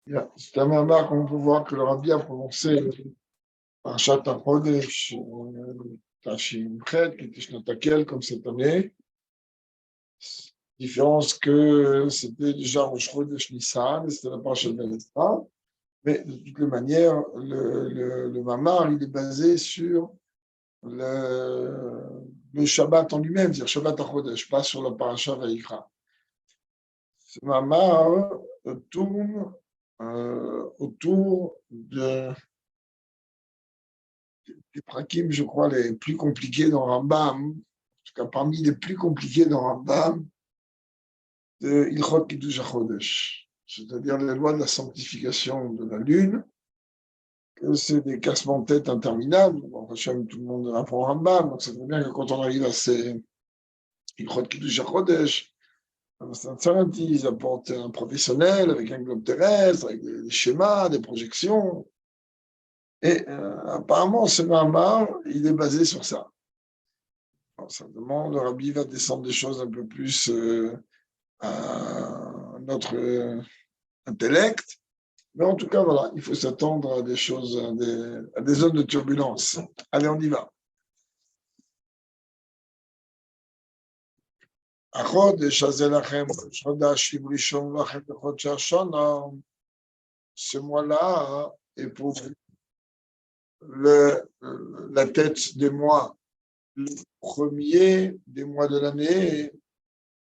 Bien. C'est un mamar qu'on peut voir que le rabbi a prononcé par Shat HaChodesh, Tashim Chet, qui était Shnatakel, comme cette année. Différence que c'était déjà Rosh Chodesh Nissan, et c'était la paracha de Benesra. Mais de toutes les manières, le mamar, il est basé sur le Shabbat en lui-même, c'est-à-dire Shabbat HaChodesh, pas sur la paracha Vayikra. Ce mamar tourne autour des prakim, je crois, les plus compliqués dans Rambam, en tout cas parmi les plus compliqués dans Rambam, de Ilchot Kiddush HaChodesh, c'est-à-dire les lois de la sanctification de la lune, que c'est des cassements de tête interminables. Bon, tout le monde apprend Rambam, donc c'est très bien que quand on arrive à ces Ilchot Kiddush HaChodesh, ils apportent un professionnel avec un globe terrestre, avec des schémas, des projections. Et apparemment, ce Mahamar, il est basé sur ça. Alors, simplement, le rabbi va descendre des choses un peu plus à notre intellect. Mais en tout cas, voilà, il faut s'attendre à des choses, à des zones de turbulence. Allez, on y va. Ce mois-là est pour la tête des mois, le premier des mois de l'année,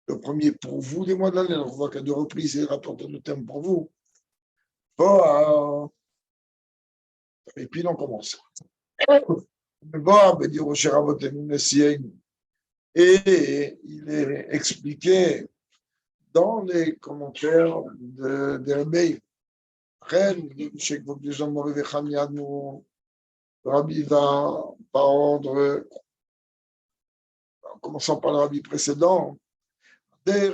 le premier pour vous des mois de l'année. On voit qu'à deux reprises, il rapporte le terme pour vous. Bon, et puis on commence. Et il est expliqué dans les commentaires des Rebbeim. Rabbi va, par ordre, en commençant par le Rabbi précédent, et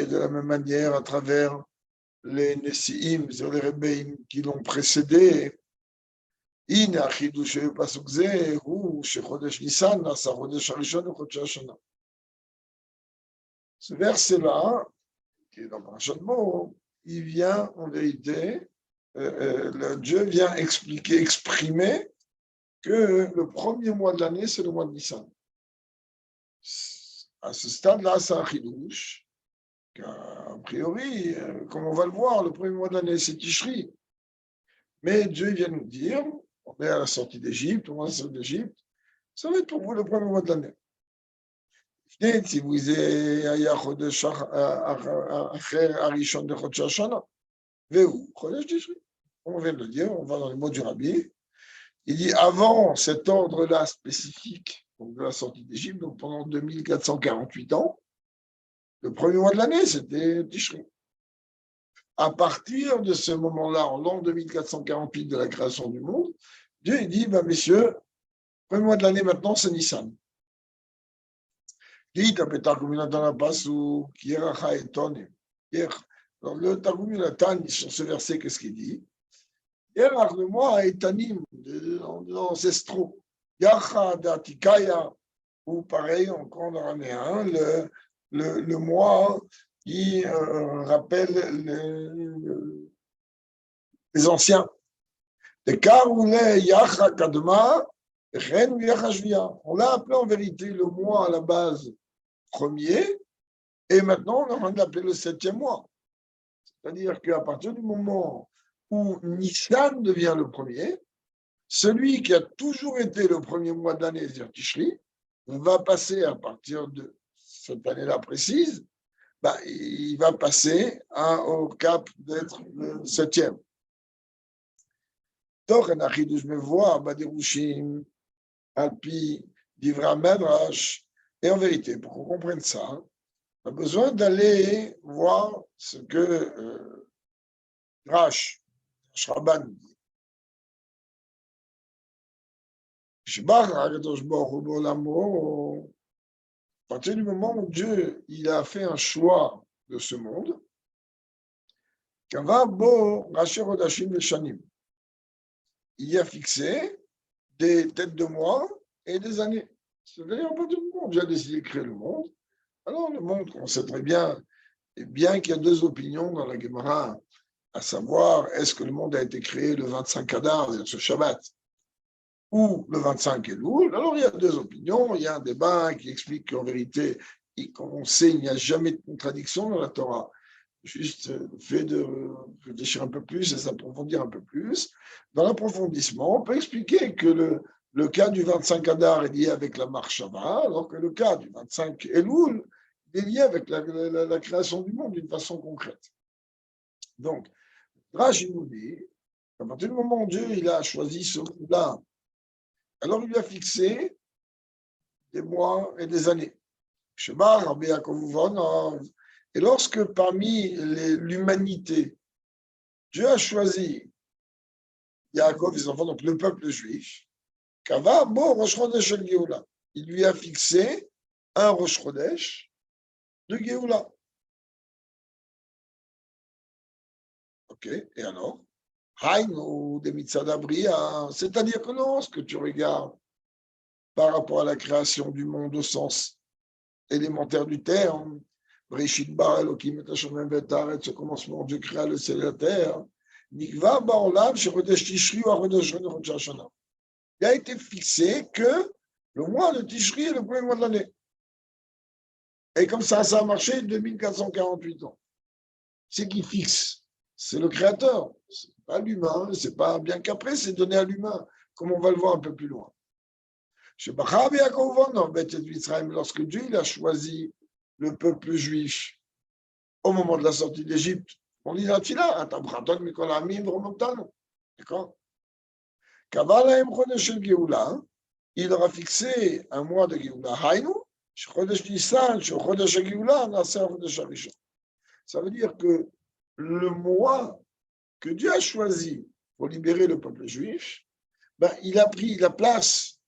de la même manière, à travers les Nessi'im, les Rebbeim qui l'ont précédé, ce verset-là, qui est dans Parashat Bo, il vient en vérité, Dieu vient exprimer que le premier mois de l'année, c'est le mois de Nissan. À ce stade-là, c'est un chidouche. A priori, comme on va le voir, le premier mois de l'année, c'est Tishri. Mais Dieu vient nous dire, on est à la sortie d'Égypte, on est à la sortie d'Égypte, ça va être pour vous le premier mois de l'année. Si vous êtes Arishon de Chodesh Hashanah, Chodesh Tishri. On vient de le dire, on va dans les mots du Rabbi. Il dit avant cet ordre-là spécifique, donc de la sortie d'Égypte, donc pendant 2448 ans, le premier mois de l'année, c'était Tishri. À partir de ce moment-là, en l'an 2448 de la création du monde, Dieu dit, bah, messieurs, le premier mois de l'année maintenant, c'est Nissan. Le Targum Yonatan, sur ce verset, qu'est-ce qu'il dit? Le mois est Tanim, des ancestraux. Yacha d'Atikaya, ou pareil, encore en araméen, le mois qui rappelle les anciens. On l'a appelé en vérité le mois à la base premier, et maintenant on est en train de l'appeler le 7e mois. C'est-à-dire qu'à partir du moment où Nissan devient le premier, celui qui a toujours été le premier mois de l'année, c'est-à-dire Tishri, va passer à partir de cette année-là précise, bah, il va passer au cap d'être le 7e. תוכן החידוש מבואר בדירושים על פי דברי המדרש. Et en vérité, pour qu'on comprenne ça, on a besoin d'aller voir ce que Rash Rabban dit. À partir du moment où Dieu il a fait un choix de ce monde, il y a fixé des têtes de mois et des années. C'est-à-dire, à partir du moment où Dieu a décidé de créer le monde, alors le monde, on sait très bien, Et bien qu'il y a deux opinions dans la Gemara, à savoir, est-ce que le monde a été créé le 25 Adar, c'est-à-dire ce Shabbat, ou le 25 Elul, alors il y a deux opinions. Il y a un débat qui explique qu'en vérité, comme on sait, il n'y a jamais de contradiction dans la Torah. Juste le fait de réfléchir un peu plus et s'approfondir un peu plus. Dans l'approfondissement, on peut expliquer que le cas du 25 Adar est lié avec la marche Shabbat, alors que le cas du 25 Elul est lié avec la création du monde d'une façon concrète. Donc, Rashi nous dit, à partir du moment où Dieu il a choisi ce monde-là, alors il lui a fixé des mois et des années. Et lorsque parmi l'humanité, Dieu a choisi Yaakov, les enfants, donc le peuple juif, il lui a fixé un Rosh Chodesh de Géoula. Ok, et alors c'est-à-dire que non, ce que tu regardes par rapport à la création du monde au sens élémentaire du terme, Breshit Bar Elokim et Hashem Betaret, ce commencement, Dieu créa le ciel et la terre, Nikva Baolam, Shechodesh Tishri ou Achodesh Shana. Il a été fixé que le mois de Tishri est le premier mois de l'année. Et comme ça a marché 2448 ans. C'est qui fixe? C'est le créateur. C'est pas l'humain, c'est pas bien qu'après, c'est donné à l'humain, comme on va le voir un peu plus loin. Lorsque Dieu il a choisi le peuple juif au moment de la sortie d'Égypte, on lit la Tfila, d'accord? Il leur a fixé un mois de Géoula. Ça veut dire que le mois que Dieu a choisi pour libérer le peuple juif, ben, il a pris la place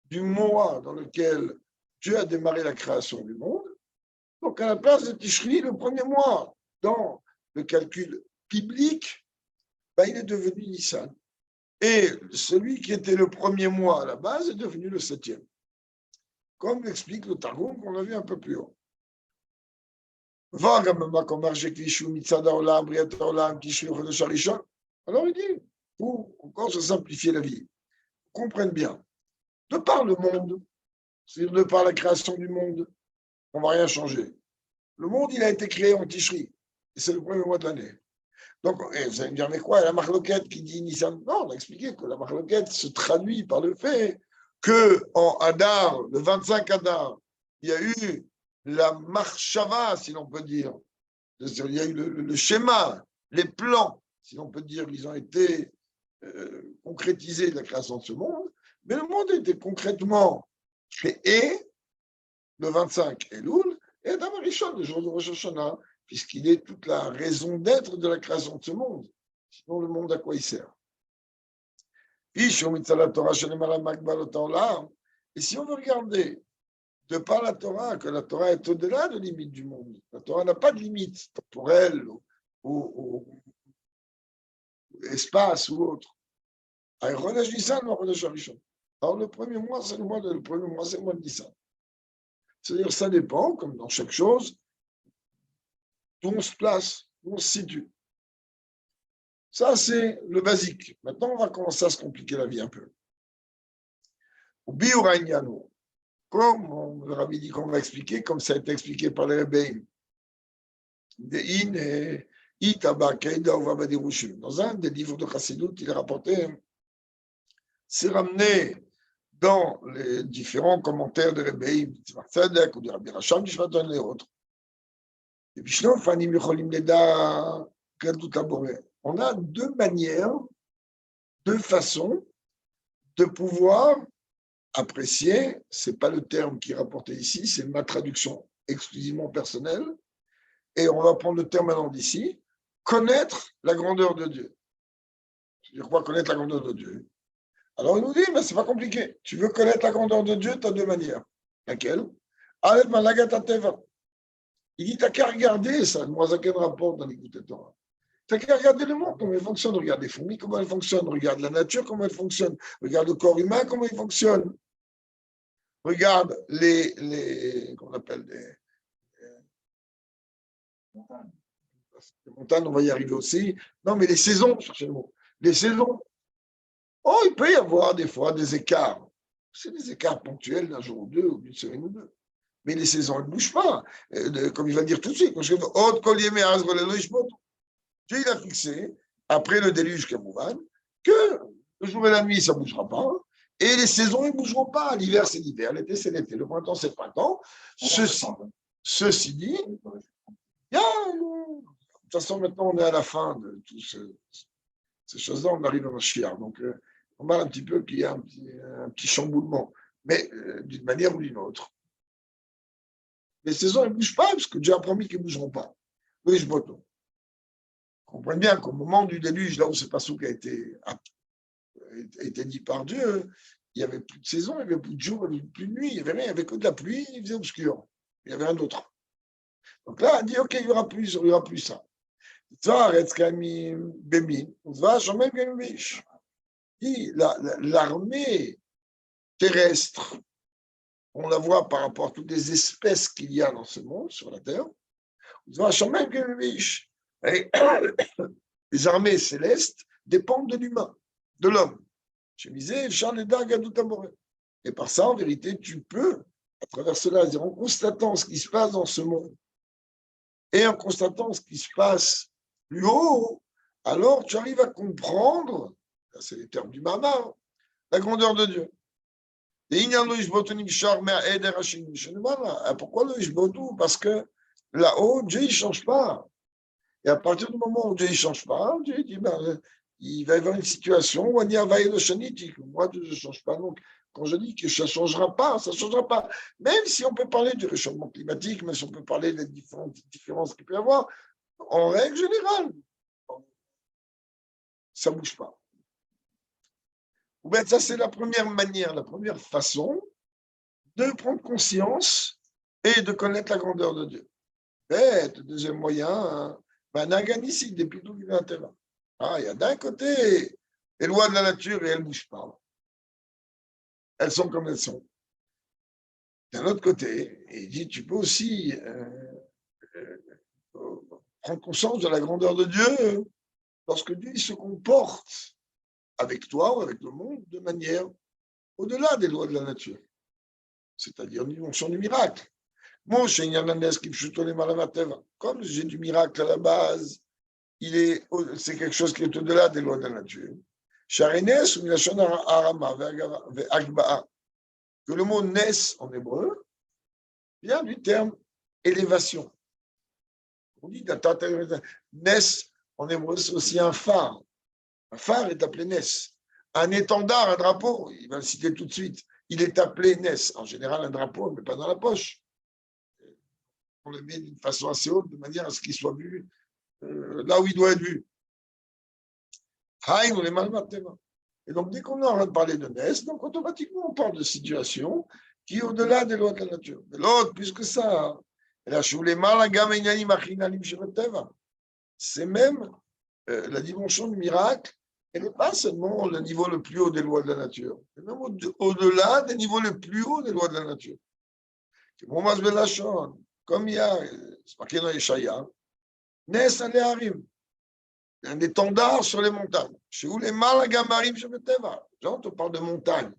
du mois dans lequel Dieu a démarré la création du monde. Donc, à la place de Tishri, le premier mois, dans le calcul biblique, ben, il est devenu Nissan. Et celui qui était le premier mois à la base est devenu le 7e. Comme l'explique le Targum qu'on a vu un peu plus haut. Alors il dit, pour encore se simplifier la vie, comprenne bien, de par le monde, c'est-à-dire de par la création du monde, on ne va rien changer. Le monde, il a été créé en Tishri, et c'est le premier mois de l'année. Donc, vous allez me dire, mais quoi, la marloquette qui dit Nissan? Non, on a expliqué que la marloquette se traduit par le fait qu'en Adar, le 25 Adar, il y a eu la marshava, si l'on peut dire. Il y a eu le schéma, les plans, si l'on peut dire, ils ont été concrétisés de la création de ce monde, mais le monde était concrètement créé le 25 Elul et Adam Rishon, le jour de Rosh Hashanah, puisqu'il est toute la raison d'être de la création de ce monde. Sinon, le monde, à quoi il sert? Et si on veut regarder de par la Torah, que la Torah est au-delà de limite du monde. La Torah n'a pas de limite temporelle ou espace ou autre. Alors, le premier mois, c'est le mois de Nissan. C'est-à-dire, ça dépend, comme dans chaque chose, d'où on se place, d'où on se situe. Ça, c'est le basique. Maintenant, on va commencer à se compliquer la vie un peu. Comme le rabbi dit qu'on va expliquer, comme ça a été expliqué par les rabbins. Dans un des livres de Chassidut, il est rapporté, c'est ramené dans les différents commentaires de Rebbeim, ou du Rabbi Racham, du Shvaton et autres. Et puis, on a deux manières, deux façons de pouvoir apprécier, ce n'est pas le terme qui est rapporté ici, c'est ma traduction exclusivement personnelle, et on va prendre le terme maintenant d'ici, connaître la grandeur de Dieu. C'est-à-dire quoi connaître la grandeur de Dieu? Alors il nous dit, mais c'est pas compliqué. Tu veux connaître la grandeur de Dieu, tu as deux manières. Laquelle? Aleph Malagat Teva. Il dit, tu n'as qu'à regarder ça, Moazaken rapporte dans l'écoute de Torah. Tu n'as qu'à regarder le monde, comment il fonctionne. Regarde les fourmis, comment elles fonctionnent. Regarde la nature, comment elle fonctionne. Regarde le corps humain, comment il fonctionne. Regarde qu'on appelle Les montagnes, on va y arriver aussi. Non, mais les saisons, cherchez le mot. Les saisons. Oh, il peut y avoir des fois des écarts. C'est des écarts ponctuels d'un jour ou deux, ou d'une semaine ou deux. Mais les saisons, elles ne bougent pas. Comme il va dire tout de suite. Dieu, il a fixé, après le déluge Kamouvan, que le jour et la nuit, ça ne bougera pas. Et les saisons, elles ne bougeront pas. L'hiver, c'est l'hiver. L'été, c'est l'été. Le printemps, c'est le printemps. Ceci dit, bien, de toute façon, maintenant, on est à la fin de toutes ces choses-là. On arrive dans un chiard. Donc, on voit un petit peu qu'il y a un petit chamboulement. Mais d'une manière ou d'une autre. Les saisons, elles ne bougent pas, parce que Dieu a promis qu'elles ne bougeront pas. Oui, je botte. Comprenez bien qu'au moment du déluge, là où ce passage a été dit par Dieu, il n'y avait plus de saison, il n'y avait plus de jour, il n'y avait plus de nuit, il n'y avait rien, il n'y avait que de la pluie, il faisait obscur. Il y avait un autre. Donc là, on dit, OK, il n'y aura plus ça. L'armée terrestre, on la voit par rapport à toutes les espèces qu'il y a dans ce monde, sur la Terre. Les armées célestes dépendent de l'humain, de l'homme. Je disais, et par ça, en vérité, tu peux, à travers cela, en constatant ce qui se passe dans ce monde et en constatant ce qui se passe plus haut, alors tu arrives à comprendre, c'est les termes du Mama, la grandeur de Dieu. Pourquoi le Ishbotu? Parce que là-haut, Dieu ne change pas. Et à partir du moment où Dieu ne change pas, Dieu dit, il va y avoir une situation où on y va le shanitique. Moi, Dieu ne change pas. Donc, quand je dis que ça ne changera pas, ça ne changera pas. Même si on peut parler du réchauffement climatique, même si on peut parler des différentes différences qu'il peut y avoir, en règle générale, ça ne bouge pas. Ça, c'est la première manière, la première façon de prendre conscience et de connaître la grandeur de Dieu. Le deuxième moyen, Naganissi, depuis tout le terrain. Il y a d'un côté les lois de la nature et elles ne bougent pas. Elles sont comme elles sont. D'un autre côté, il dit, tu peux aussi prendre conscience de la grandeur de Dieu lorsque Dieu se comporte avec toi ou avec le monde de manière au-delà des lois de la nature. C'est-à-dire une dimension du miracle. Comme j'ai du miracle à la base, c'est quelque chose qui est au-delà des lois de la nature. Que le mot nes en hébreu vient du terme élévation. On dit nes en hébreu, c'est aussi un phare. Un phare est appelé nes. Un étendard, un drapeau, il va le citer tout de suite, il est appelé nes. En général, un drapeau, mais pas dans la poche. On le met d'une façon assez haute, de manière à ce qu'il soit vu là où il doit être vu. Et donc, dès qu'on est en train de parler de Nes, donc automatiquement, on parle de situation qui est au-delà des lois de la nature. Mais l'autre, plus que ça, c'est même la dimension du miracle, elle n'est pas seulement le niveau le plus haut des lois de la nature, c'est même au-delà des niveaux les plus hauts des lois de la nature. Comme il y a, c'est marqué dans Yeshaya, Nes Aleharim, un étendard sur les montagnes. Chez où les malagamarim je me teva. On te parle de montagne.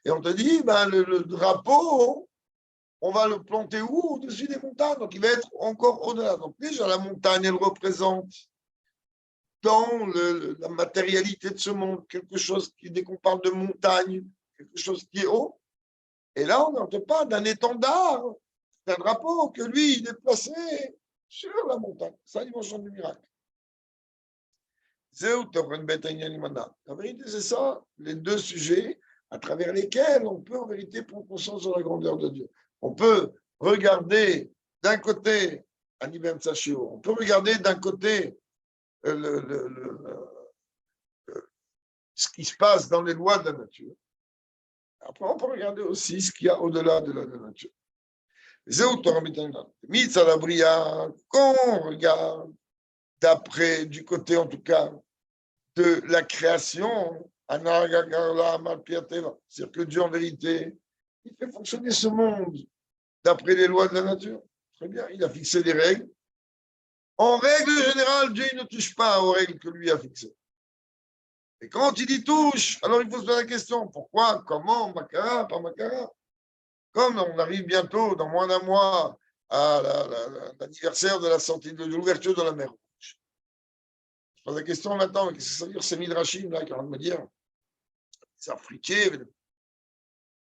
Et on te dit, le drapeau, on va le planter où? Au-dessus des montagnes. Donc, il va être encore au-delà. Donc, déjà, la montagne, elle représente dans la matérialité de ce monde quelque chose qui, dès qu'on parle de montagne, quelque chose qui est haut. Et là, on n'entend pas d'un étendard, d'un drapeau, que lui, il est placé sur la montagne. C'est la dimension du miracle. En vérité, c'est ça, les deux sujets à travers lesquels on peut en vérité prendre conscience de la grandeur de Dieu. On peut regarder d'un côté, on peut regarder d'un côté ce qui se passe dans les lois de la nature. Après, on peut regarder aussi ce qu'il y a au-delà de la nature. Quand on regarde d'après, du côté en tout cas, de la création, c'est-à-dire que Dieu, en vérité, il fait fonctionner ce monde d'après les lois de la nature. Très bien, il a fixé des règles. En règle générale, Dieu ne touche pas aux règles que lui a fixées. Et quand il y touche, alors il faut se poser la question, pourquoi, comment, Makara, pas Makara. Comme on arrive bientôt, dans moins d'un mois, à l'anniversaire de la sortie, de l'ouverture de la mer Rouge. Je pose la question maintenant, qu'est-ce que ça veut dire ces midrashim là, qui vont me dire? C'est afriqué,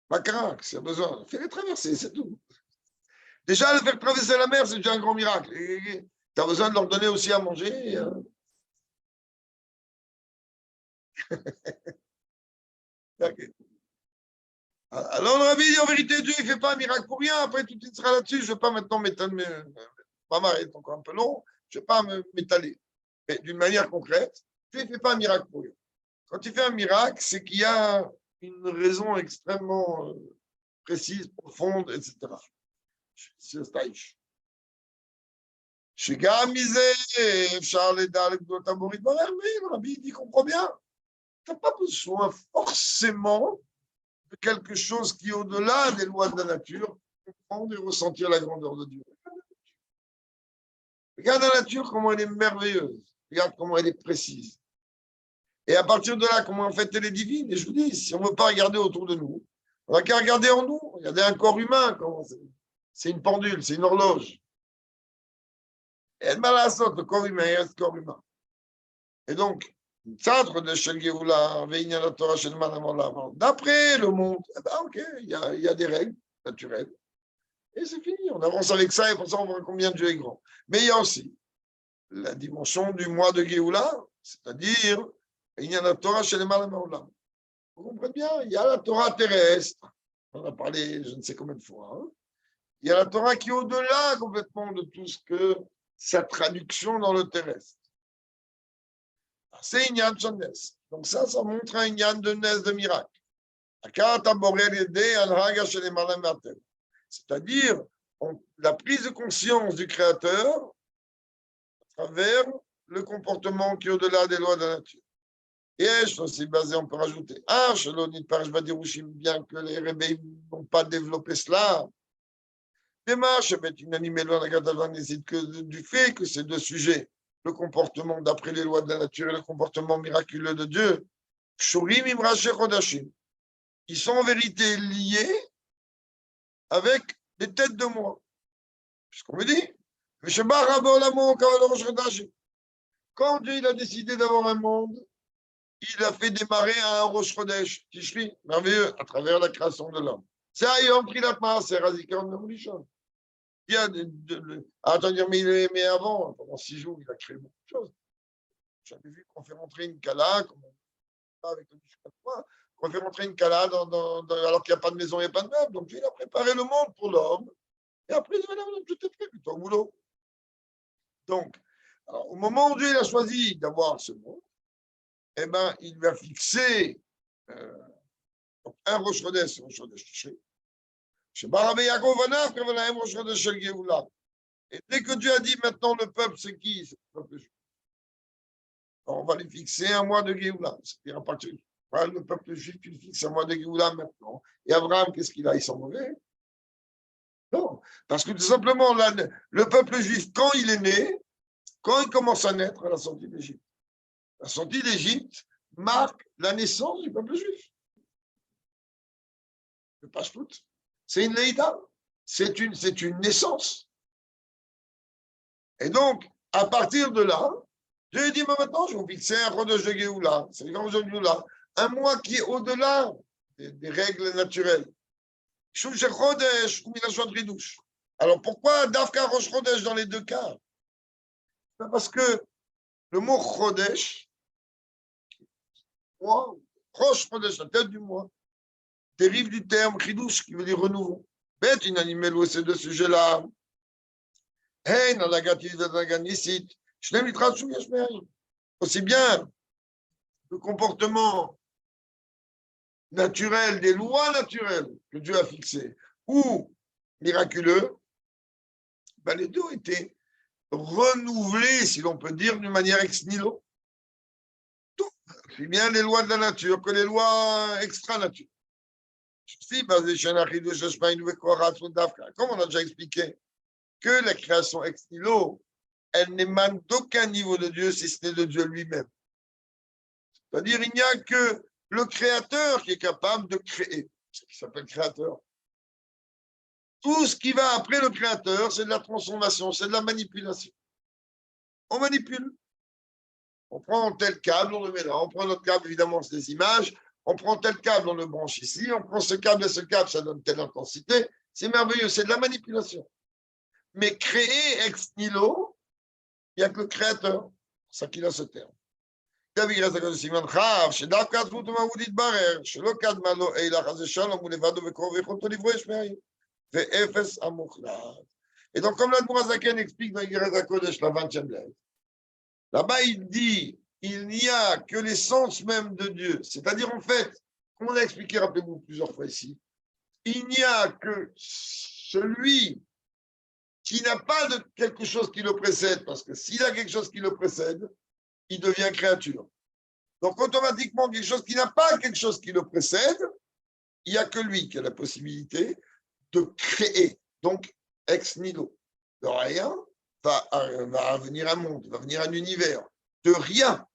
Makara, s'il y a besoin, fais-les traverser, c'est tout. Déjà, le faire traverser la mer, c'est déjà un grand miracle. Tu as besoin de leur donner aussi à manger. Okay. Alors, le rabbi dit en vérité, Dieu il ne fait pas un miracle pour rien. Après, tout il sera là-dessus. Je ne vais pas maintenant m'étaler. Pas mal, est encore un peu long. Je ne vais pas m'étaler. Mais d'une manière concrète, Dieu ne fait pas un miracle pour rien. Quand il fait un miracle, c'est qu'il y a une raison extrêmement précise, profonde, etc. C'est stage. שגם מזה אפשר לדע לגדות המוריד ברחמים, רבי dit comprend bien. Tu n'as pas besoin forcément de quelque chose qui est au-delà des lois de la nature pour comprendre et ressentir la grandeur de Dieu. Regarde la nature, comment elle est merveilleuse. Regarde comment elle est précise. Et à partir de là, comment en fait elle est divine. Et je vous dis, si on ne veut pas regarder autour de nous, on n'a qu'à regarder en nous. Regardez un corps humain. C'est une pendule, c'est une horloge. Et le corps humain, il reste corps humain. Et donc, d'après le monde, eh ben, ok, il y a des règles naturelles. Et c'est fini, on avance avec ça et pour ça on voit combien Dieu est grand. Mais il y a aussi la dimension du mois de Géoula, c'est-à-dire, il y a la Torah chez les Malamola. Vous comprenez bien, il y a la Torah terrestre, on a parlé je ne sais combien de fois. Hein. Il y a la Torah qui est au-delà complètement de tout ce que sa traduction dans le terrestre. C'est Inyan Channes. Donc ça montre un Inyan de Nes de miracle. C'est-à-dire la prise de conscience du Créateur à travers le comportement qui est au-delà des lois de la nature. Et aussi basé, on peut rajouter, bien que les rebelles n'ont pas développé cela, démarche est unanimée du fait que ces deux sujets, le comportement d'après les lois de la nature et le comportement miraculeux de Dieu, ils sont en vérité liés avec les têtes de moi. C'est ce qu'on me dit. Quand Dieu il a décidé d'avoir un monde, il a fait démarrer un Rosh Chodesh, Tishri, merveilleux, à travers la création de l'homme. C'est Ayom Prilat Maaser, Azikar Namrishon. Il y a attends, mais avant, pendant 6 jours, il a créé beaucoup de choses. J'avais vu qu'on fait rentrer une Kala, comme on avec le qu'on fait rentrer une Kala alors qu'il n'y a pas de maison, il n'y a pas de meubles. Donc, il a préparé le monde pour l'homme. Et après, il dit, tout est prêt, plutôt au boulot. Donc, alors, au moment où Dieu a choisi d'avoir ce monde, eh ben, il lui a fixé un Rosh Chodesh, un Rosh Chodesh Tishri. Et dès que Dieu a dit maintenant le peuple, c'est qui? C'est le peuple juif. On va lui fixer un mois de Géoula. C'est-à-dire à partir le peuple juif, il fixe un mois de Géoula maintenant. Et Abraham, qu'est-ce qu'il a? Ils sont mauvais? Non. Parce que tout simplement, le peuple juif, quand il est né, quand il commence à naître à la sortie d'Égypte, la sortie d'Égypte marque la naissance du peuple juif. Le Pashtout, c'est une leïda, c'est une naissance. Et donc, à partir de là, Dieu dit, mais maintenant, je vais vous fixer un Chodesh de Géoula, c'est le grand jour de Géoula, un mois qui est au-delà des règles naturelles. Chodesh ou Milachon Ridouche. Alors, pourquoi Dafka Rosh Chodesh dans les deux cas? Parce que le mot Chodesh, mois, Rosh Chodesh, la tête du mois, dérive du terme Ridouche, qui veut dire renouveau. Bête, inanimé, ces deux sujets-là. Hey, dans la gâtise de la Ganisite, aussi bien le comportement naturel, des lois naturelles que Dieu a fixées, ou miraculeux, ben les deux ont été renouvelés, si l'on peut dire, d'une manière ex nihilo. Tout, aussi bien les lois de la nature que les lois extra-nature. Comme on a déjà expliqué, que la création ex nihilo elle n'émane d'aucun niveau de Dieu si ce n'est de Dieu lui-même. C'est-à-dire, il n'y a que le créateur qui est capable de créer, ce qui s'appelle créateur. Tout ce qui va après le créateur, c'est de la transformation, c'est de la manipulation. On manipule. On prend tel câble, on le met là. On prend notre câble, évidemment, c'est des images. On prend tel câble, on le branche ici. On prend ce câble et ce câble, ça donne telle intensité. C'est merveilleux, c'est de la manipulation. Mais créer ex nihilo, il n'y a que le créateur. C'est ça qu'il a ce terme. Et donc, comme l'Admorazaken explique dans Yireh Kodesh, la 20e lettre, là-bas, il dit il n'y a que l'essence même de Dieu. C'est-à-dire, en fait, comme on a expliqué, rappelez-vous plusieurs fois ici, il n'y a que celui qui n'a pas de quelque chose qui le précède, parce que s'il a quelque chose qui le précède, il devient créature. Donc, automatiquement, quelque chose qui n'a pas quelque chose qui le précède, il n'y a que lui qui a la possibilité de créer. Donc, ex nihilo. De rien va venir un monde, va venir un univers. De rien.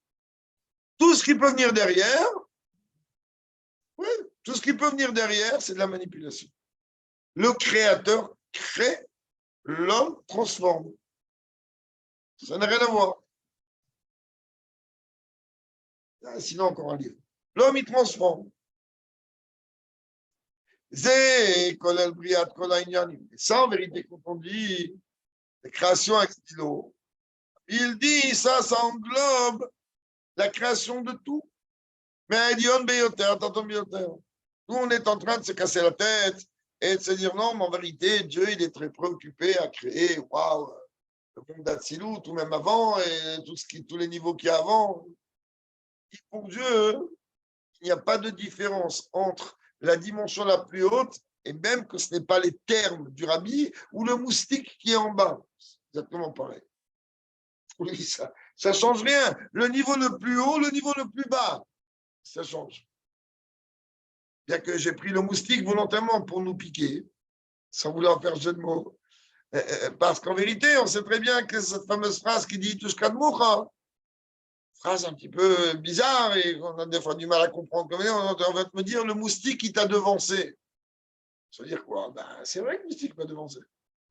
Tout ce qui peut venir derrière, oui, tout ce qui peut venir derrière, c'est de la manipulation. Le créateur crée, l'homme transforme. Ça n'a rien à voir. Sinon, encore un livre. L'homme, il transforme. Ça, en vérité, quand on dit la création avec stylo, il dit ça englobe la création de tout. Mais Dion Beyoter, Taton Beyoter. Nous, on est en train de se casser la tête et de se dire non, mais en vérité, Dieu, il est très préoccupé à créer, waouh, le monde d'Atsilut, tout même avant, et tous les niveaux qu'il y a avant. Et pour Dieu, il n'y a pas de différence entre la dimension la plus haute et même que ce n'est pas les termes du rabbi ou le moustique qui est en bas. C'est exactement pareil. Oui, ça ne change rien. Le niveau le plus haut, le niveau le plus bas, ça change. Bien que j'ai pris le moustique volontairement pour nous piquer, sans vouloir faire jeu de mots. Parce qu'en vérité, on sait très bien que cette fameuse phrase qui dit Tushkan Moucha, phrase un petit peu bizarre et on a des fois du mal à comprendre. On va te me dire le moustique qui t'a devancé. Ça veut dire quoi? Ben, c'est vrai que le moustique m'a devancé.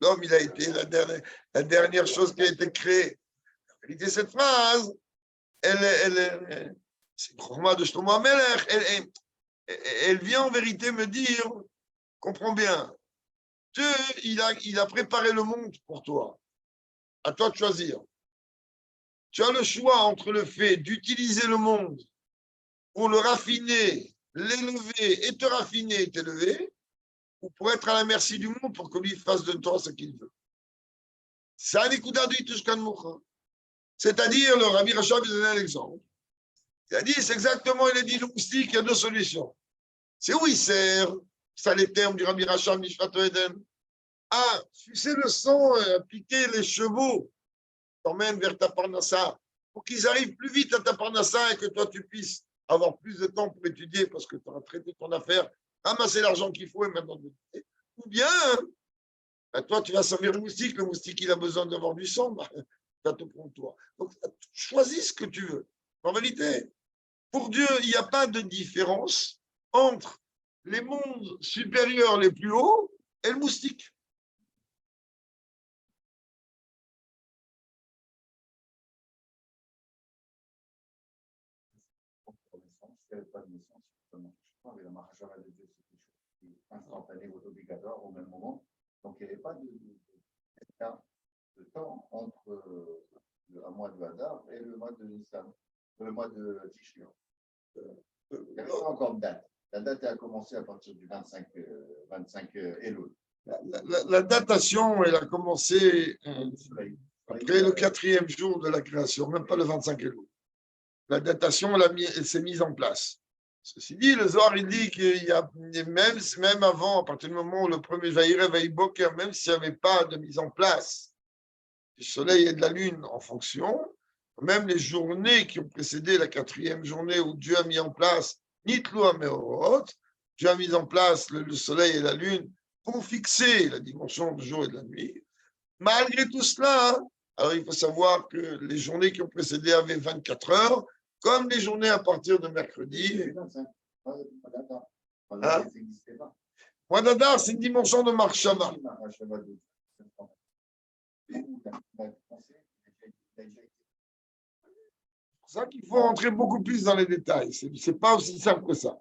L'homme, il a été la dernière chose qui a été créée. En vérité, cette phrase, c'est le Chorma de Shlomo HaMelech, elle vient en vérité me dire, comprends bien, Dieu, il a préparé le monde pour toi. À toi de choisir. Tu as le choix entre le fait d'utiliser le monde pour le raffiner, l'élever et te raffiner et t'élever, ou pour être à la merci du monde pour que lui fasse de toi ce qu'il veut. C'est-à-dire, le Rabbi Rachab, il donnait un exemple. Il a dit, c'est exactement, il a dit, le moustique, il y a deux solutions. C'est où il sert, ça les termes du Rabbi Rachab, Nishvat Eden. Ah, sucer le sang, piquer les chevaux, t'emmène vers ta parnassa, pour qu'ils arrivent plus vite à ta parnassa et que toi, tu puisses avoir plus de temps pour étudier parce que tu auras traité ton affaire, ramasser l'argent qu'il faut et maintenant étudier. Ou bien, ben, toi, tu vas servir le moustique, il a besoin d'avoir du sang, ben, tu vas te prendre toi. Donc, choisis ce que tu veux. En réalité, pour Dieu, il n'y a pas de différence entre les mondes supérieurs les plus hauts et le moustique. Il n'y avait pas de naissance, justement. Je crois que la Mahashara de Dieu, c'est quelque chose qui est instantané ou obligatoire au même moment. Donc, il n'y avait pas de temps entre le mois de Hadar et le mois de Nissan, le mois de Tishri. Il n'y avait pas encore de date. La date a commencé à partir du 25 Elul. La datation, elle a commencé après le 4e jour de la création, même pas le 25 Elul. La datation, elle s'est mise en place. Ceci dit, le Zohar, il dit qu'il y a même avant, à partir du moment où le premier Vaïre Vaïboker, même s'il n'y avait pas de mise en place du soleil et de la lune en fonction, même les journées qui ont précédé la 4e journée où Dieu a mis en place Nitlu Ameorot, Dieu a mis en place le soleil et la lune pour fixer la dimension du jour et de la nuit. Malgré tout cela, Alors, il faut savoir que les journées qui ont précédé avaient 24 heures, comme les journées à partir de mercredi. Hein? Mois d'Adar, c'est une dimension de Marshava. C'est pour ça qu'il faut rentrer beaucoup plus dans les détails. Ce n'est pas aussi simple que ça.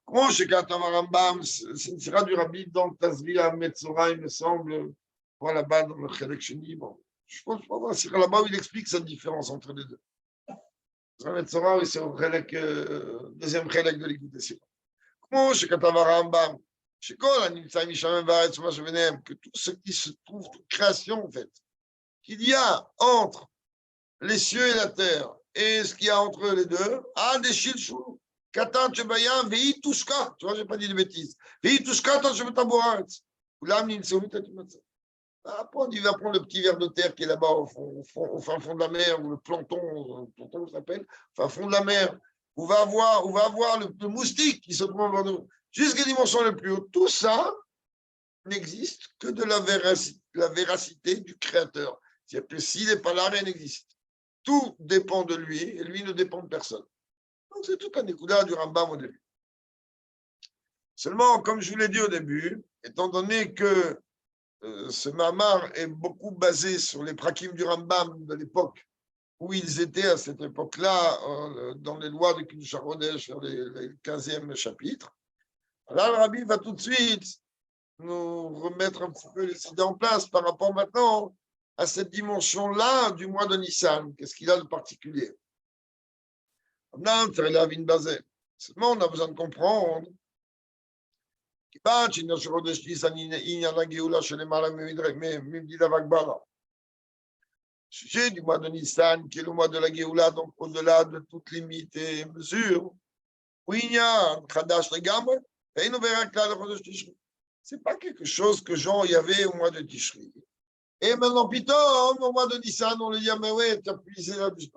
Comment chez Rambam, c'est une sira du Rabbi dans le Tazria Metzora, il me semble, voilà là-bas dans le Chelek Sheni. Bon, je pense que là-bas où il explique cette différence entre les deux. Metzora, oui, c'est le deuxième Chelek de l'écoute. Comment chez Rambam, chez Kol, que tout ce qui se trouve, toute création en fait, qu'il y a entre les cieux et la terre et ce qu'il y a entre les deux, des shilshul. Katan Chebayam, Vei Tushka, tu vois, je n'ai pas dit de bêtises. Vei Tushka, tant je veux t'abourir. Après, on y va prendre le petit ver de terre qui est là-bas au fin fond de la mer, ou le planton, ça s'appelle, au fin fond de la mer. On va avoir le moustique qui se trouve en bord de nous. Jusqu'à la dimension la plus haute. Tout ça n'existe que de la véracité du Créateur. C'est-à-dire que s'il n'est pas là, rien n'existe. Tout dépend de lui, et lui ne dépend de personne. Donc, c'est tout un écoudard du Rambam au début. Seulement, comme je vous l'ai dit au début, étant donné que ce Mahamar est beaucoup basé sur les prakim du Rambam de l'époque où ils étaient à cette époque-là dans les lois de Kiddush HaKodesh, sur les 15e chapitre, là, le Rabbi va tout de suite nous remettre un petit peu les idées en place par rapport maintenant à cette dimension-là du mois de Nissan. Qu'est-ce qu'il a de particulier? Seulement, on a besoin de comprendre. Sujet du mois de Nissan, qui est le mois de la Géoula, donc au-delà de toutes limites et mesures. C'est pas quelque chose que Jean y avait au mois de Tishri. Et maintenant, Pitom, au mois de Nissan, on lui dit, mais ouais, tu as puisé là-dessus.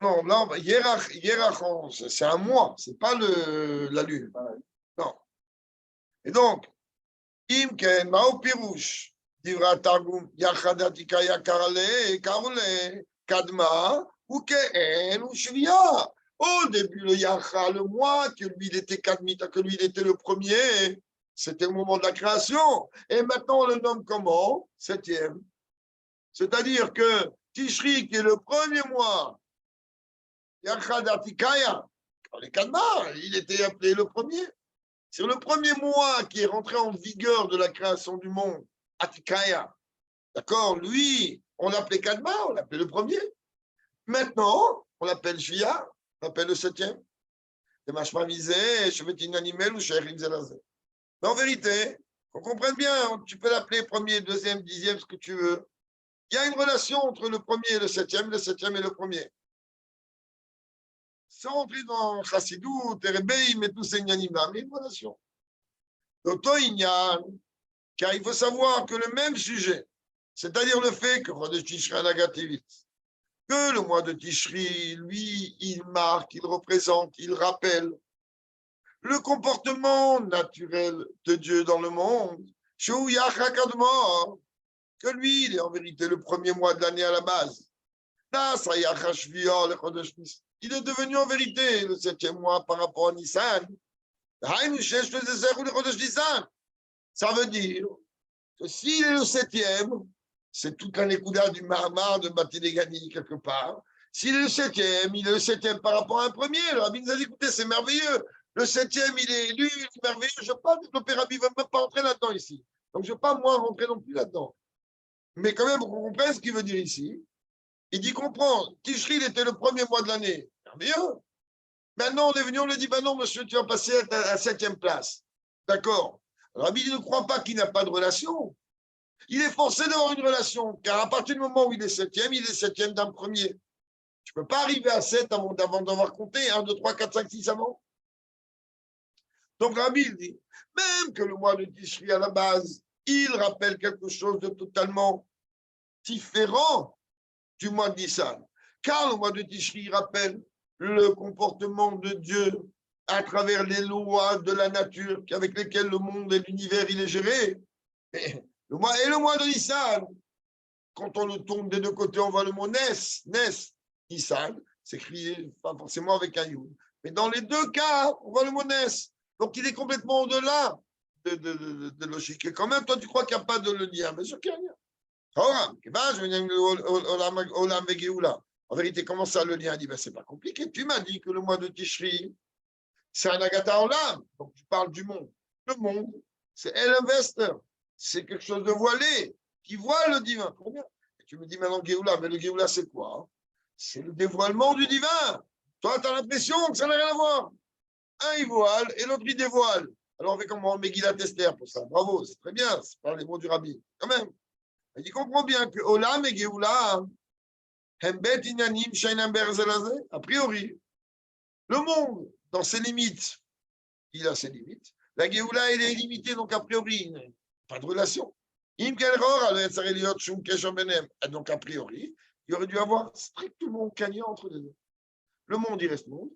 Non, là, c'est un mois, c'est pas la lune. Non. Et donc, Imken, Mao Pirouche, Divra Targum, Yachadatika Yakarale, Karole, Kadma, ou Ken, ou Shvia. Au début, le Yacha, le mois, que lui, il était Kadmita, que lui, il était le premier, c'était au moment de la création. Et maintenant, on le nomme comment? Septième. C'est-à-dire que Tishri, qui est le premier mois, Yachadatikaya, les Kadma, il était appelé le premier. C'est le premier mois qui est rentré en vigueur de la création du monde, Atikaya. D'accord? Lui, on l'appelait Kadma, on l'appelait le premier. Maintenant, on l'appelle Shvia, on l'appelle le septième. Mais en vérité, on comprenne bien, tu peux l'appeler premier, deuxième, dixième, ce que tu veux. Il y a une relation entre le premier et le septième et le premier. Sans rentrer dans Chassidou, Terebeim et tous ces ignanim-là, mais une relation. L'auto ignan, car il faut savoir que le même sujet, c'est-à-dire le fait que le mois de Tishri, lui, il marque, il représente, il rappelle le comportement naturel de Dieu dans le monde, que lui, il est en vérité le premier mois de l'année à la base. Il est devenu en vérité le septième mois par rapport à Nissan. Ça veut dire que s'il est le septième, c'est toute la Nékouda du Mahamar de Batédégani quelque part. S'il est le septième, il est le septième par rapport à un premier. Le Rabbi nous a dit, écoutez, c'est merveilleux. Le septième, il est élu, il est merveilleux. Je ne veux pas développer, Rabbi ne veut même pas rentrer là-dedans ici. Donc, je ne veux pas, moi, rentrer non plus là-dedans. Mais quand même, on comprend ce qu'il veut dire ici. Il dit, comprends, Tishri, il était le premier mois de l'année. Merveilleux. Maintenant, on est venu, on lui dit, ben non, monsieur, tu vas passer à la septième place. D'accord. Rabbi ne croit pas qu'il n'a pas de relation. Il est forcé d'avoir une relation, car à partir du moment où il est septième d'un premier. Tu ne peux pas arriver à 7 avant d'avoir compté 1, 2, 3, 4, 5, 6 avant. Donc Rabbi il dit, même que le mois de Tishri à la base, il rappelle quelque chose de totalement différent du mois de Nissan. car le mois de Tishri rappelle le comportement de Dieu à travers les lois de la nature avec lesquelles le monde et l'univers il est géré. Et le mois de Nissan, quand on le tourne des deux côtés, on voit le mot Nissan, c'est écrit pas forcément avec un Yud. Mais dans les deux cas, on voit le mot Nes. Donc il est complètement au-delà de logique. Et quand même, toi, tu crois qu'il n'y a pas de lien. Bien sûr qu'il y a un lien. En vérité, comment ça le lien? Il dit, ben, c'est pas compliqué. Tu m'as dit que le mois de Tishri, c'est un Agata Olam. Donc tu parles du monde. Le monde, c'est El Investor. C'est quelque chose de voilé qui voit le divin. Trop bien. Et tu me dis maintenant Géoula, mais le Géoula, c'est quoi? Hein? C'est le dévoilement du divin. Toi, tu as l'impression que ça n'a rien à voir. Un, il voile et l'autre, il dévoile. Alors, on fait comment? On met Megillat Esther pour ça. Bravo, c'est très bien. C'est pas les mots du rabbi. Quand même. Il comprend bien que Olam et Géoula, a priori, le monde, dans ses limites, il a ses limites. La Géoula, elle est illimitée, donc a priori, pas de relation. Donc, a priori, il aurait dû avoir strictement gagnant entre les deux. Le monde, il reste monde.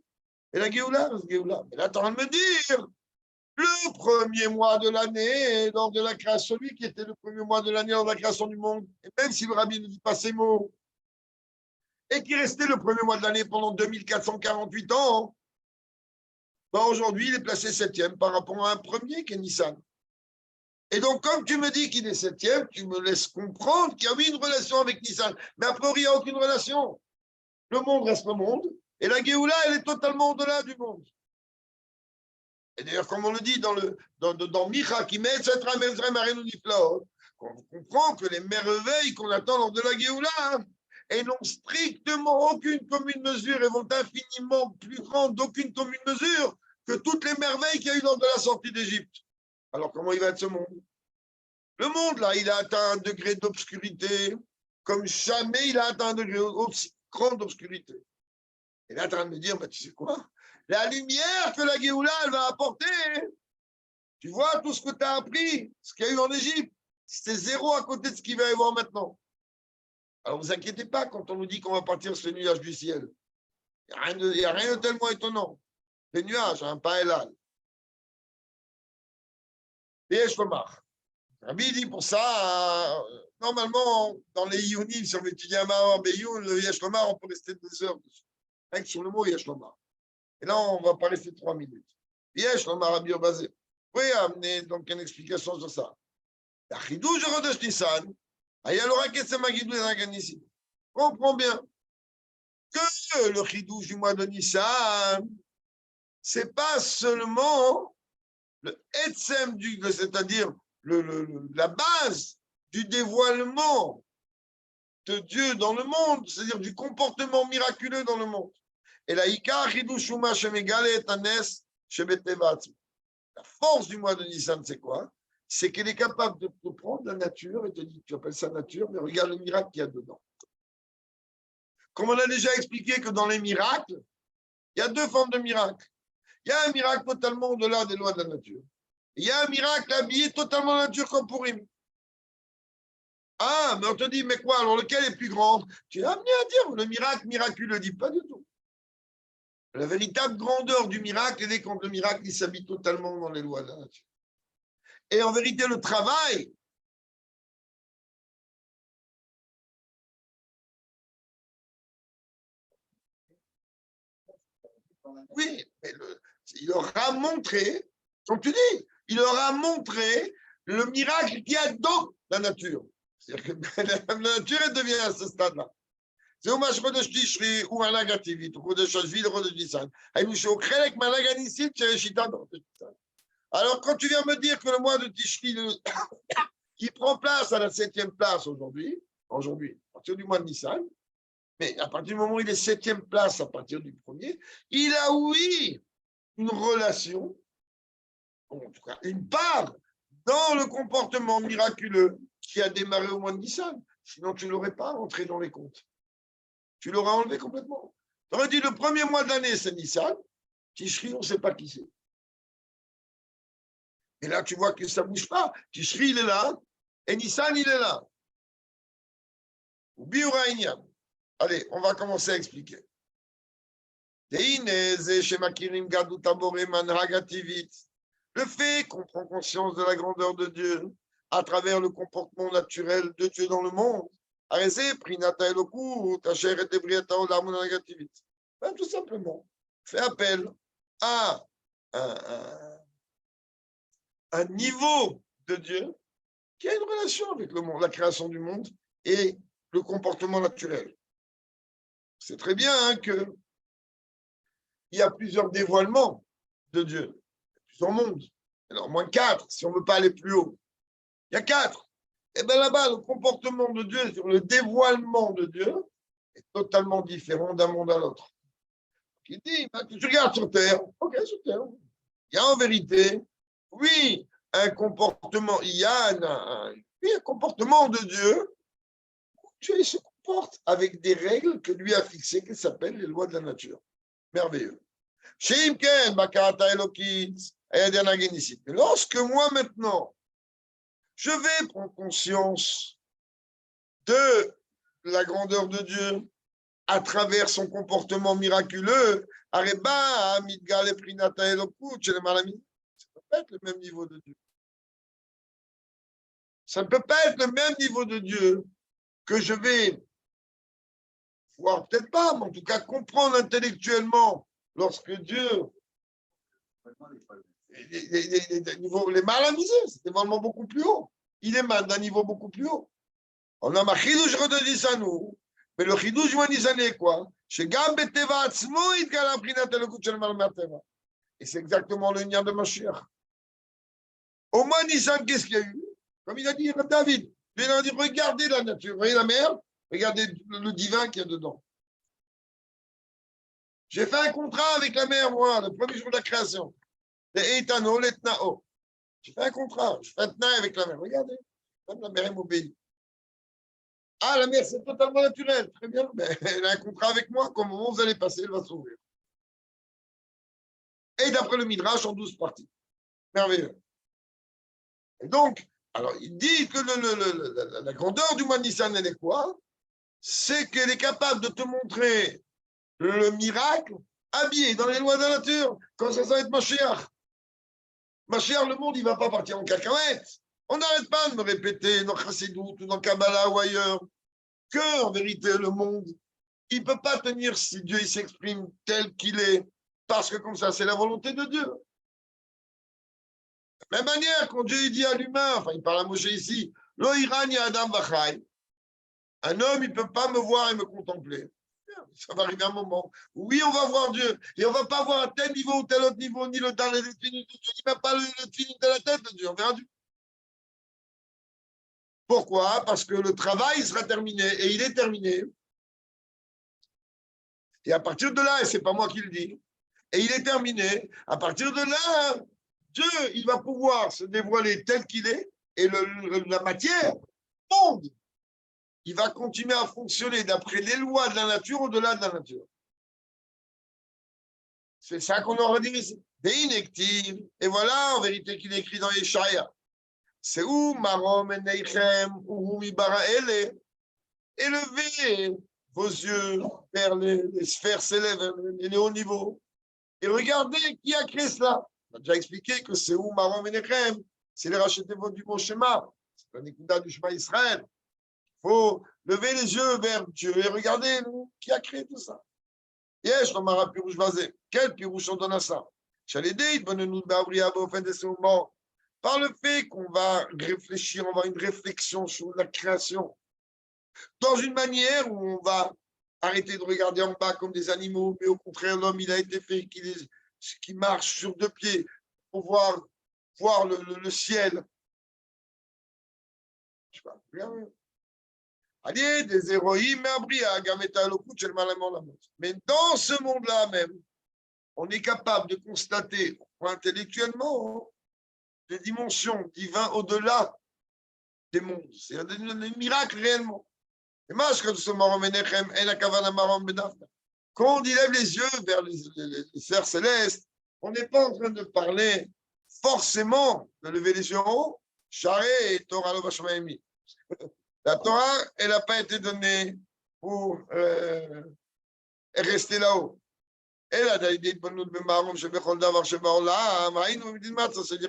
Et la Géoula reste Géoula. Mais là, tu es en train de me dire, le premier mois de l'année, lors de la création, celui qui était le premier mois de l'année lors de la création du monde, et même si le rabbi ne dit pas ces mots, et qui restait le premier mois de l'année pendant 2448 ans, ben aujourd'hui, il est placé septième par rapport à un premier qui est Nissan. Et donc, comme tu me dis qu'il est septième, tu me laisses comprendre qu'il y a eu une relation avec Nissan. Mais a priori, il n'y a aucune relation. Le monde reste le monde, et la Géoula, elle est totalement au-delà du monde. Et d'ailleurs, comme on le dit dans Micha, qui met cette on comprend que les merveilles qu'on attend lors de la Géoula, elles n'ont strictement aucune commune mesure et vont infiniment plus grandes d'aucune commune mesure que toutes les merveilles qu'il y a eu lors de la sortie d'Égypte. Alors, comment il va être ce monde? Le monde, là, il a atteint un degré d'obscurité comme jamais il a atteint un degré aussi grand d'obscurité. Et là, tu es en train de me dire, bah, tu sais quoi? La lumière que la Géoula, elle va apporter, tu vois, tout ce que tu as appris, ce qu'il y a eu en Égypte, c'est zéro à côté de ce qu'il va y avoir maintenant. Alors, ne vous inquiétez pas quand on nous dit qu'on va partir sur les nuages du ciel. Il n'y a rien de tellement étonnant. Les nuages, hein, pas Elal. Et je remarque. Rabbi dit pour ça, normalement, dans les Iyunim, si on étudie un Mahar Beyoun, le Yesh Lomar, on peut rester 2 heures dessus. Rien que sur le mot Yesh Lomar. Et là, on ne va pas rester 3 minutes. Yesh Lomar Rabbi Obazé. Vous pouvez amener donc une explication sur ça. La Chidouj Rodesh Nissan, Ayalora Ketsemagidou Zaganissi. Comprends bien que le Chidouj du mois de Nissan, ce n'est pas seulement le Etsem, c'est-à-dire la base du dévoilement de Dieu dans le monde, c'est-à-dire du comportement miraculeux dans le monde. Et la force du mois de Nissan, c'est quoi? C'est qu'elle est capable de prendre la nature et te dire, tu appelles ça nature, mais regarde le miracle qu'il y a dedans. Comme on a déjà expliqué que dans les miracles, il y a 2 formes de miracles. Il y a un miracle totalement au-delà des lois de la nature. Il y a un miracle habillé totalement nature comme Purim. Ah, mais on te dit, mais quoi, alors lequel est plus grand? Tu es amené à dire, le miracle miraculeux, dit pas du tout. La véritable grandeur du miracle, elle est quand le miracle, il s'habille totalement dans les lois de la nature. Et en vérité, le travail, oui, mais il leur a montré, comme tu dis, il leur a montré le miracle qu'il y a dans la nature. C'est-à-dire que la nature, elle devient à ce stade-là. C'est au match de Tishri ou un négativité, ou de Shashvil, ou de Nissan. Alors, quand tu viens me dire que le mois de Tishri, qui prend place à la 7e place aujourd'hui, à partir du mois de Nissan, mais à partir du moment où il est 7e place à partir du premier, il a, oui, une relation, en tout cas une part, dans le comportement miraculeux qui a démarré au mois de Nissan. Sinon, tu ne l'aurais pas entré dans les comptes. Tu l'auras enlevé complètement. Tu aurais dit le premier mois de l'année, c'est Nissan. Tishri, on ne sait pas qui c'est. Et là, tu vois que ça ne bouge pas. Tishri, il est là. Et Nissan, il est là. Ou Biuraïniam. Allez, on va commencer à expliquer. Le fait qu'on prend conscience de la grandeur de Dieu à travers le comportement naturel de Dieu dans le monde, ben, tout simplement, fait appel à un niveau de Dieu qui a une relation avec le monde, la création du monde et le comportement naturel. C'est très bien hein, qu'il y a plusieurs dévoilements de Dieu, plusieurs mondes. Alors, moins 4, si on ne veut pas aller plus haut. Il y a 4. Et bien là-bas, le comportement de Dieu sur le dévoilement de Dieu est totalement différent d'un monde à l'autre. Il dit, ben, tu regardes sur Terre, ok, sur Terre. Il y a en vérité, oui, un comportement, il y a un comportement de Dieu, Dieu il se comporte avec des règles que lui a fixées, qui s'appellent les lois de la nature. Merveilleux. Lorsque moi maintenant, je vais prendre conscience de la grandeur de Dieu à travers son comportement miraculeux, ça ne peut pas être le même niveau de Dieu. Ça ne peut pas être le même niveau de Dieu que je vais voir, peut-être pas, mais en tout cas comprendre intellectuellement lorsque Dieu, les malamisés, c'est vraiment beaucoup plus haut. Il est mal d'un niveau beaucoup plus haut. On a ma chidouche redit ça nous, mais le chidouche Nissan est quoi? Et c'est exactement le lien de Mashiach. Au moins Nissan, qu'est-ce qu'il y a eu? Comme il a dit David, il a dit regardez la nature, voyez la mer, regardez le divin qu'il y a dedans. J'ai fait un contrat avec la mer, moi, le premier jour de la création. Les Eitano, les Tnao. J'ai fait un contrat, je fais un tnaï avec la mer. Regardez, même la mer, elle m'obéit. Ah, la mer, c'est totalement naturel. Très bien, mais elle a un contrat avec moi. Comme au moment où vous allez passer, elle va s'ouvrir. Et d'après le Midrash, en 12 parties. Merveilleux. Et donc, alors, il dit que la grandeur du mois de Nissan, elle est quoi? C'est qu'elle est capable de te montrer le miracle habillé dans les lois de la nature. Quand ça va être Mashiach. Mashiach, le monde, il ne va pas partir en cacahuète. On n'arrête pas de me répéter dans Chassidut ou dans Kabbalah ou ailleurs que, en vérité, le monde, il ne peut pas tenir si Dieu il s'exprime tel qu'il est, parce que comme ça, c'est la volonté de Dieu. De la même manière, quand Dieu dit à l'humain, enfin, il parle à Moshe ici, Lo irani Adam vachai, un homme, il ne peut pas me voir et me contempler. Ça va arriver un moment. Oui, on va voir Dieu. Et on ne va pas voir un tel niveau ou tel autre niveau, ni le dans les fini de Dieu, ni même pas le fini de la tête de Dieu. On verra Dieu. Pourquoi? Parce que le travail sera terminé et il est terminé. Et à partir de là, et ce n'est pas moi qui le dis, et il est terminé, à partir de là, Dieu, il va pouvoir se dévoiler tel qu'il est, et la matière, le monde, il va continuer à fonctionner d'après les lois de la nature au-delà de la nature. C'est ça qu'on aurait dit ici. Des inactifs. Et voilà, en vérité, qu'il est écrit dans Yeshaya. C'est où Marom et Neichem, ou Mibara Ele. Élevez vos yeux vers les sphères célèbres, les hauts niveaux. Et regardez qui a créé cela. On a déjà expliqué que c'est où Marom et Neichem. C'est les rachetés du mot Shema. C'est la Nikuda du Shema Israël. Il faut lever les yeux vers Dieu et regarder qui a créé tout ça. Yesh, Lomara Pirouche Vazé. Quel Pirouche on donne à ça? J'allais dire, par le fait qu'on va réfléchir, on va avoir une réflexion sur la création, dans une manière où on va arrêter de regarder en bas comme des animaux, mais au contraire, l'homme, il a été fait qui marche sur deux pieds pour voir le ciel. Je sais pas, des héroïnes, mais dans ce monde-là même, on est capable de constater intellectuellement des dimensions divines au-delà des mondes. C'est un miracle réellement. Et quand on lève les yeux vers les sphères célestes, on n'est pas en train de parler forcément de lever les yeux en haut. Charé et Torah lo Vashmaemi. La Torah, elle n'a pas été donnée pour rester là-haut. Et là, c'est-à-dire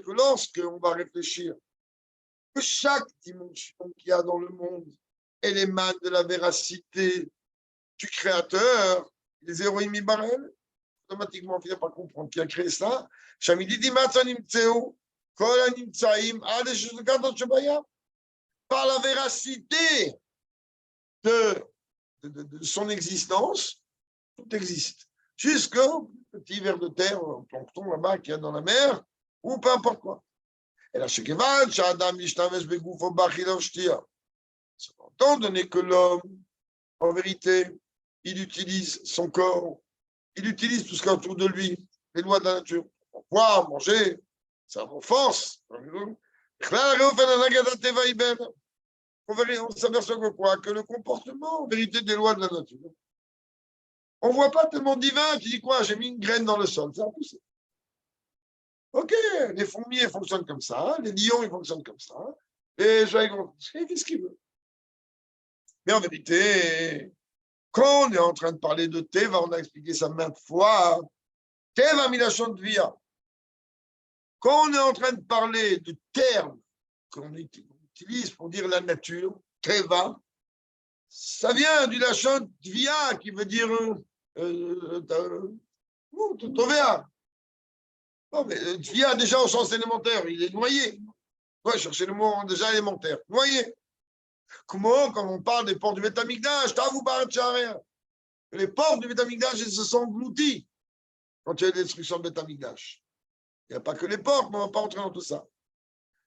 que lorsqu'on va réfléchir que chaque dimension qu'il y a dans le monde, elle émane de la véracité du Créateur, les héroïnes Mibarel, automatiquement, on finit par comprendre qui a créé ça. Par la véracité de son existence, tout existe. Jusqu'au petit ver de terre, un plancton là-bas qu'il y a dans la mer, ou peu importe quoi. Et là, étant donné que l'homme, en vérité, il utilise son corps, il utilise tout ce qu'il y a autour de lui, les lois de la nature. Boire, manger, ça renforce. On s'aperçoit que quoi? Que le comportement, en vérité, des lois de la nature. On ne voit pas tellement divin, tu dis quoi? J'ai mis une graine dans le sol, ça a poussé. Ok, les fourmis, elles fonctionnent comme ça, les lions, ils fonctionnent comme ça, les gens, qu'est-ce qu'ils veulent? Mais en vérité, quand on est en train de parler de Teva, on a expliqué ça maintes fois, Teva Milachon Tvia. Quand on est en train de parler de termes qu'on utilise pour dire la nature, Teva, ça vient du Lachon Tvia qui veut dire Tovea. Non, mais Tvia, déjà au sens élémentaire, il est noyé. On va chercher le mot déjà élémentaire. Noyé. Comment, quand on parle des portes du Betamikdash, les portes du Betamikdash, elles se sont englouties quand il y a eu la destruction de Betamikdash. Il n'y a pas que les portes, mais on ne va pas entrer dans tout ça.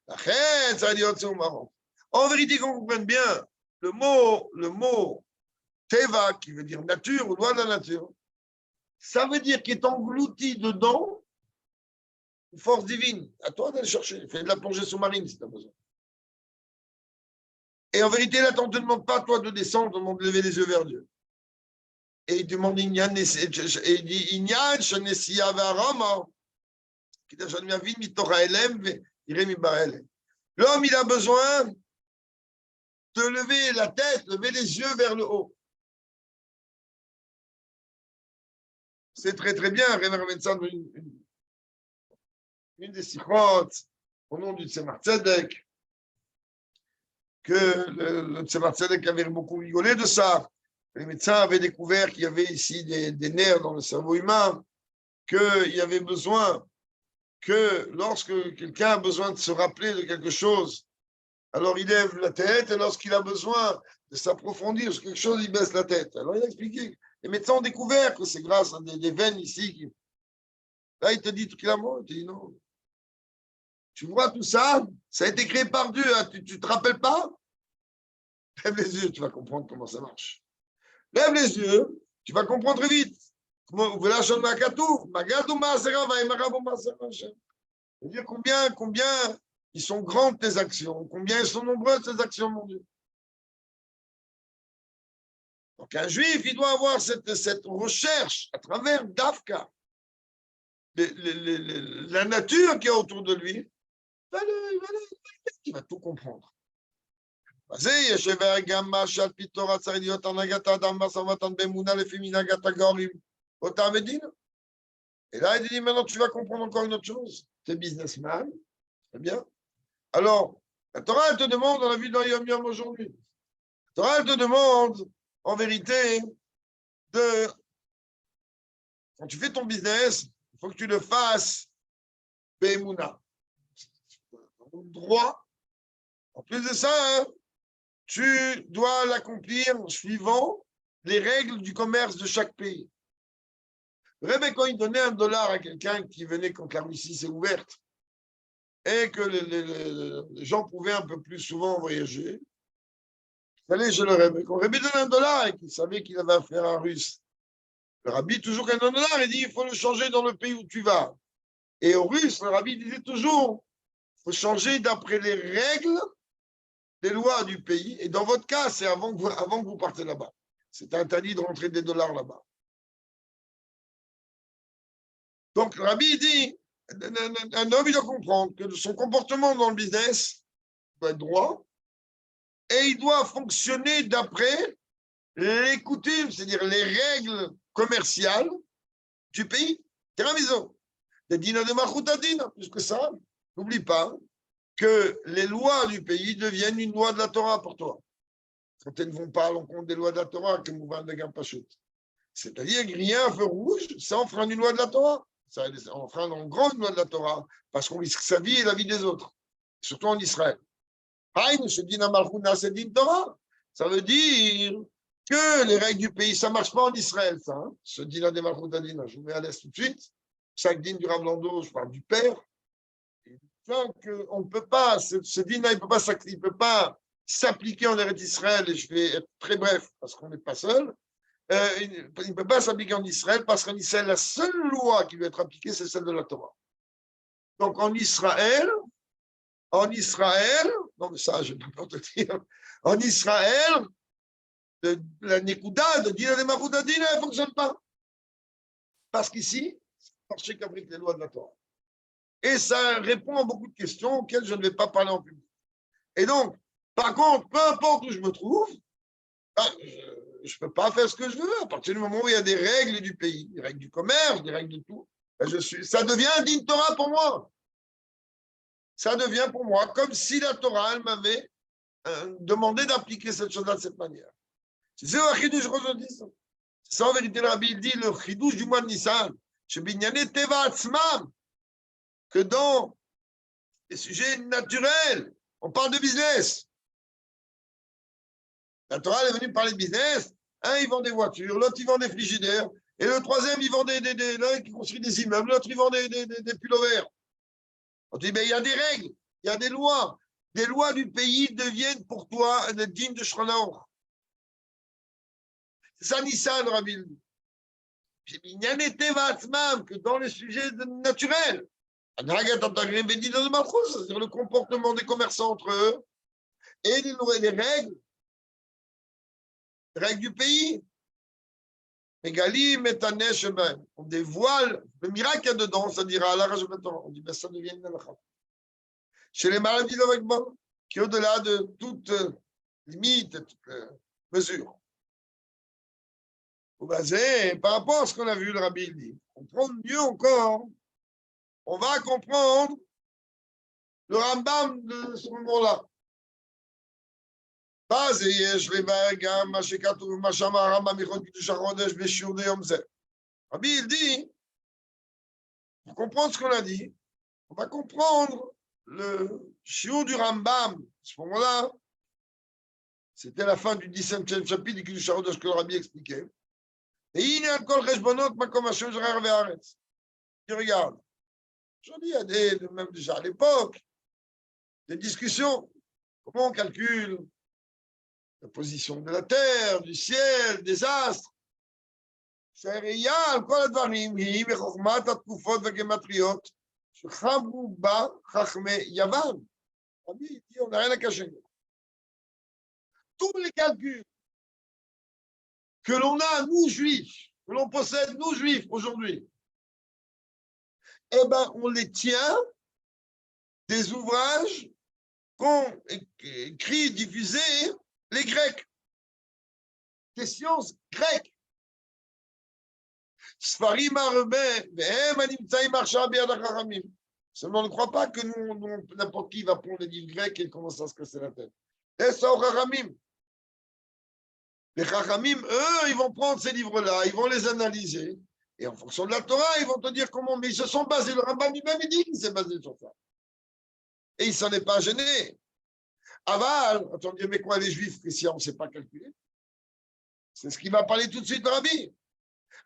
La reine, ça va dire c'est marrant. En vérité, qu'on comprenne bien, le mot Teva, qui veut dire nature ou loi de la nature, ça veut dire qu'il est englouti dedans une force divine. À toi d'aller chercher. Fais de la plongée sous-marine si tu as besoin. Et en vérité, là, on ne te demande pas, toi, de descendre, on te demande de lever les yeux vers Dieu. Et il demande Inyan, Shanesia Varama, qui t'a jamais vu, Mitora Elem, Iremi Bael. L'homme, il a besoin de lever la tête, lever les yeux vers le haut. C'est très, très bien, Révérend Vincent, une des sikhrotes, au nom du Tzemar Tzedek, que le Tzemar Tzedek avait beaucoup rigolé de ça. Les médecins avaient découvert qu'il y avait ici des nerfs dans le cerveau humain, qu'il y avait besoin que lorsque quelqu'un a besoin de se rappeler de quelque chose, alors il lève la tête, et lorsqu'il a besoin de s'approfondir sur quelque chose, il baisse la tête. Alors il a expliqué. Les médecins ont découvert que c'est grâce à des veines ici. Là, il te dit tout clairement, il te dit non. Tu vois tout ça, ça a été créé par Dieu, hein. Tu ne te rappelles pas? Lève les yeux, tu vas comprendre comment ça marche. Lève les yeux, tu vas comprendre très vite. C'est-à-dire combien ils sont grandes tes actions, combien elles sont nombreuses tes actions, mon Dieu. Donc un juif, il doit avoir cette recherche à travers Dafka, la nature qui est autour de lui, il va tout comprendre. Et là, il dit, maintenant, tu vas comprendre encore une autre chose. Tu es businessman, très bien. Alors, la Torah, elle te demande, on l'a vu dans Yom Yom aujourd'hui, la Torah, elle te demande, en vérité, quand tu fais ton business, il faut que tu le fasses Be'emouna. Droit. En plus de ça, hein, tu dois l'accomplir suivant les règles du commerce de chaque pays. Rebbe, quand il donnait $1 à quelqu'un qui venait quand la Russie s'est ouverte et que les gens pouvaient un peu plus souvent voyager, il fallait chez le Rebbe. Quand Rebbe donnait $1 et qu'il savait qu'il avait affaire à un Russe, le Rabbi, toujours qu'un $1, il dit il faut le changer dans le pays où tu vas. Et au Russe, le Rabbi disait toujours il faut changer d'après les règles des lois du pays. Et dans votre cas, c'est avant que vous partez là-bas. C'est interdit de rentrer des dollars là-bas. Donc, le Rabbi dit, un homme, il doit comprendre que son comportement dans le business doit être droit et il doit fonctionner d'après les coutumes, c'est-à-dire les règles commerciales du pays. Tiramiso. Les dîners de Machoutadina, plus que ça. N'oublie pas que les lois du pays deviennent une loi de la Torah pour toi. Quand elles ne vont pas à l'encontre des lois de la Torah, que Mouvan de Gampachut. C'est-à-dire qu'il y a un feu rouge, ça enfreint une loi de la Torah. Ça enfreint une grande loi de la Torah, parce qu'on risque sa vie et la vie des autres, surtout en Israël. Ça veut dire que les règles du pays, ça ne marche pas en Israël, ça. Hein, ce dîner de Malchoutadina, je vous mets à l'aise tout de suite. Chaque dîner du Rav Lando, je parle du père. On ne peut pas, ce dîner, il ne peut pas s'appliquer en Eretz Israël, et je vais être très bref, parce qu'on n'est pas seul. Il ne peut pas s'appliquer en Israël, parce qu'en Israël, la seule loi qui doit être appliquée, c'est celle de la Torah. Donc en Israël, non mais ça, je ne peux pas te dire, en Israël, la Nekuda de Dina de Machoutadina, elle ne fonctionne pas. Parce qu'ici, c'est le marché qui abrite les lois de la Torah. Et ça répond à beaucoup de questions auxquelles je ne vais pas parler en public. Et donc, par contre, peu importe où je me trouve, je ne peux pas faire ce que je veux. À partir du moment où il y a des règles du pays, des règles du commerce, des règles de tout, ça devient un digne Torah pour moi. Ça devient pour moi comme si la Torah, elle m'avait demandé d'appliquer cette chose-là de cette manière. C'est ça le chidouche aujourd'hui. C'est ça en vérité, le Rabbi dit, le chidouche du mois de Nissan, chez Binyane Teva Atzmam, que dans les sujets naturels, on parle de business. La Torah est venue parler de business. Un, il vend des voitures, l'autre, il vend des frigidaires, et le troisième, il vend l'un qui construit des immeubles, l'autre, il vend des pullovers. On dit, mais il y a des règles, il y a des lois. Des lois du pays deviennent pour toi un digne de Shronaor. C'est ça Nissan, le Rabbi. Il n'y en était que dans les sujets naturels. C'est-à-dire le comportement des commerçants entre eux et les règles du pays. On dévoile le miracle qu'il y a dedans, c'est-à-dire à la rage on dit ben ça devient une halakha. Chez les maladies d'avènement, qui est au-delà de toute limite, toute mesure. Par rapport à ce qu'on a vu, le Rabbi dit, comprendre mieux encore, on va comprendre le Rambam de ce moment-là. Rabbi, il dit, pour comprendre ce qu'on a dit, on va comprendre le shiur du Rambam. À ce moment-là, c'était la fin du 17e chapitre du Kiddush HaChodesh que le Rabbi expliquait. Et il y a encore Cheshbonot, Makom Hashem Zerach Ve'aretz. Tu regardes. Aujourd'hui, il y a même déjà à l'époque, des discussions. Comment on calcule la position de la terre, du ciel, des astres? שהראייה על כל הדברים היא בחוכמת התקופות והגמטריות שחברו בה חכמי יוון. On n'a rien à cacher. Tous les calculs que l'on a, nous juifs, que l'on possède, nous juifs, aujourd'hui, eh bien, on les tient des ouvrages qu'ont écrit, diffusés les Grecs, des sciences grecques. Sfarim Arabais, seulement ne crois pas que nous, n'importe qui va prendre les livres grecs et commence à se casser la tête. Les Chachamim, eux, ils vont prendre ces livres-là, ils vont les analyser, et en fonction de la Torah, ils vont te dire comment, mais ils se sont basés, le Rambam lui-même, il dit qu'il s'est basé sur ça. Et il s'en est pas gêné. Aval, attendez, mais quoi, les Juifs, ici, on ne sait pas calculer. C'est ce qui va parler tout de suite, Rabbi.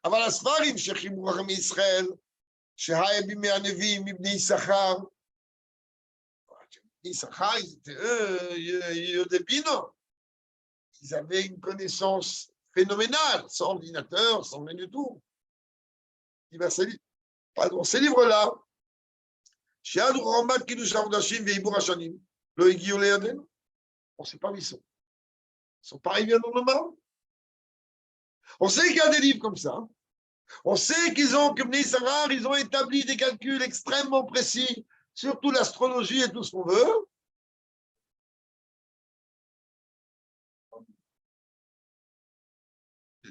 אבל הספרים שחיברו חכמי ישראל, שהיה בימי הנביאים מבני יששכר, יששכר, ils avaient une connaissance phénoménale, sans ordinateur, sans rien du tout. Pardon, ces livres-là, שיעדו רמת קידוש החודשים ועיבור השנים, לא הגיעו לידינו. On ne sait pas où ils sont. Ils sont pas arrivés dans le monde. On sait qu'il y a des livres comme ça. On sait que Bnei Sarrar, ils ont établi des calculs extrêmement précis, surtout l'astrologie et tout ce qu'on veut.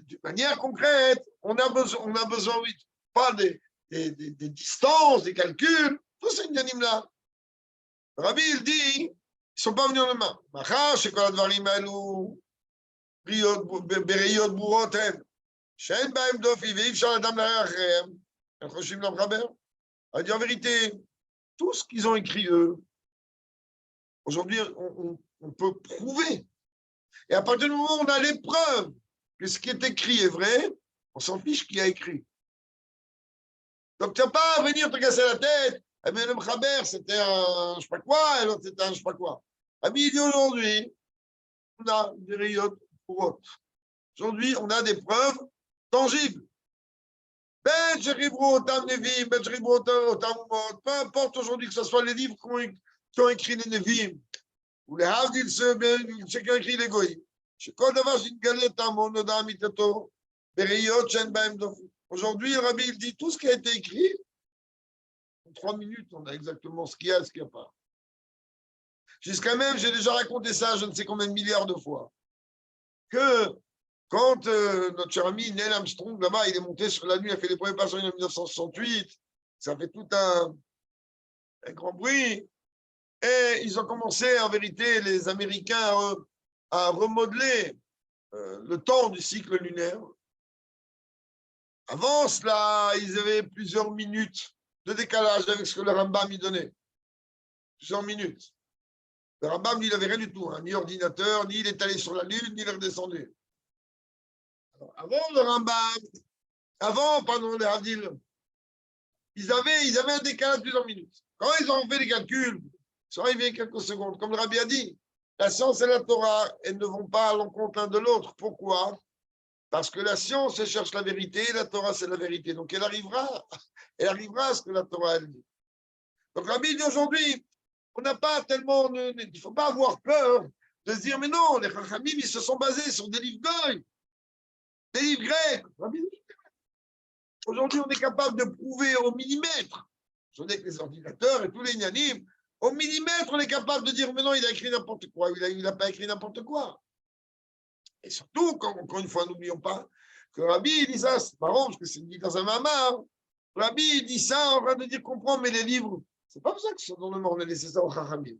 d'une manière concrète, on a besoin oui, pas des distances, des calculs, tous ces là. Rabbi, il dit, ils ne sont pas venus en main. Machar, chez Koladvarim Alou, Bereyot Bouroten, Shen Baem Dofi, Veif Shaladam Larachem, Choshim Lamchaber. A dit en vérité, tout ce qu'ils ont écrit eux, aujourd'hui, on peut prouver. Et à partir du moment où on a les preuves que ce qui est écrit est vrai, on s'en fiche qui a écrit. Donc, tu n'as pas à venir te casser la tête. Eh bien, le Mchaber, c'était un je sais pas quoi, et l'autre, c'était un je sais pas quoi. Ah, mais il dit aujourd'hui, on a des rayons pour autres. Aujourd'hui, on a des preuves tangibles. Ben, peu importe aujourd'hui que ce soit les livres qui ont écrit les Nevim, ou les Havdil, chacun écrit les Goïs. Aujourd'hui, le Rabbi, il dit tout ce qui a été écrit. En 3 minutes, on a exactement ce qu'il y a et ce qu'il n'y a pas. Jusqu'à même, j'ai déjà raconté ça, je ne sais combien de milliards de fois, que quand notre cher ami Neil Armstrong, là-bas, il est monté sur la Lune, il a fait les premiers pas sur la Lune en 1968, ça fait tout un grand bruit, et ils ont commencé, en vérité, les Américains, à remodeler le temps du cycle lunaire. Avant cela, ils avaient plusieurs minutes de décalage avec ce que le Rambam y donnait. Plusieurs minutes. Le Rambam, il n'avait rien du tout, hein, ni ordinateur, ni il est allé sur la Lune, ni il est redescendu. Alors, avant les Havdil, ils avaient un décalage de plusieurs minutes. Quand ils ont fait les calculs, ils sont arrivés quelques secondes. Comme le Rabbi a dit, la science et la Torah, elles ne vont pas à l'encontre l'un de l'autre. Pourquoi? Parce que la science, elle cherche la vérité, et la Torah, c'est la vérité. Donc, elle arrivera à ce que la Torah, elle dit. Donc, Rabbi dit aujourd'hui, on n'a pas tellement, il ne faut pas avoir peur de se dire, mais non, les Chachamim, ils se sont basés sur des livres goy, des livres grecs. Aujourd'hui, on est capable de prouver au millimètre, j'en ai que les ordinateurs et tous les nianim, au millimètre, on est capable de dire, mais non, il a écrit n'importe quoi, il n'a pas écrit n'importe quoi. Et surtout, encore une fois, n'oublions pas que Rabbi, il dit ça, c'est marrant, parce que c'est dit dans un mamar, Rabbi, il dit ça en train de dire, comprends, mais les livres, c'est pas pour ça que ce sont dans le monde, on a laissé ça aux Chachamim.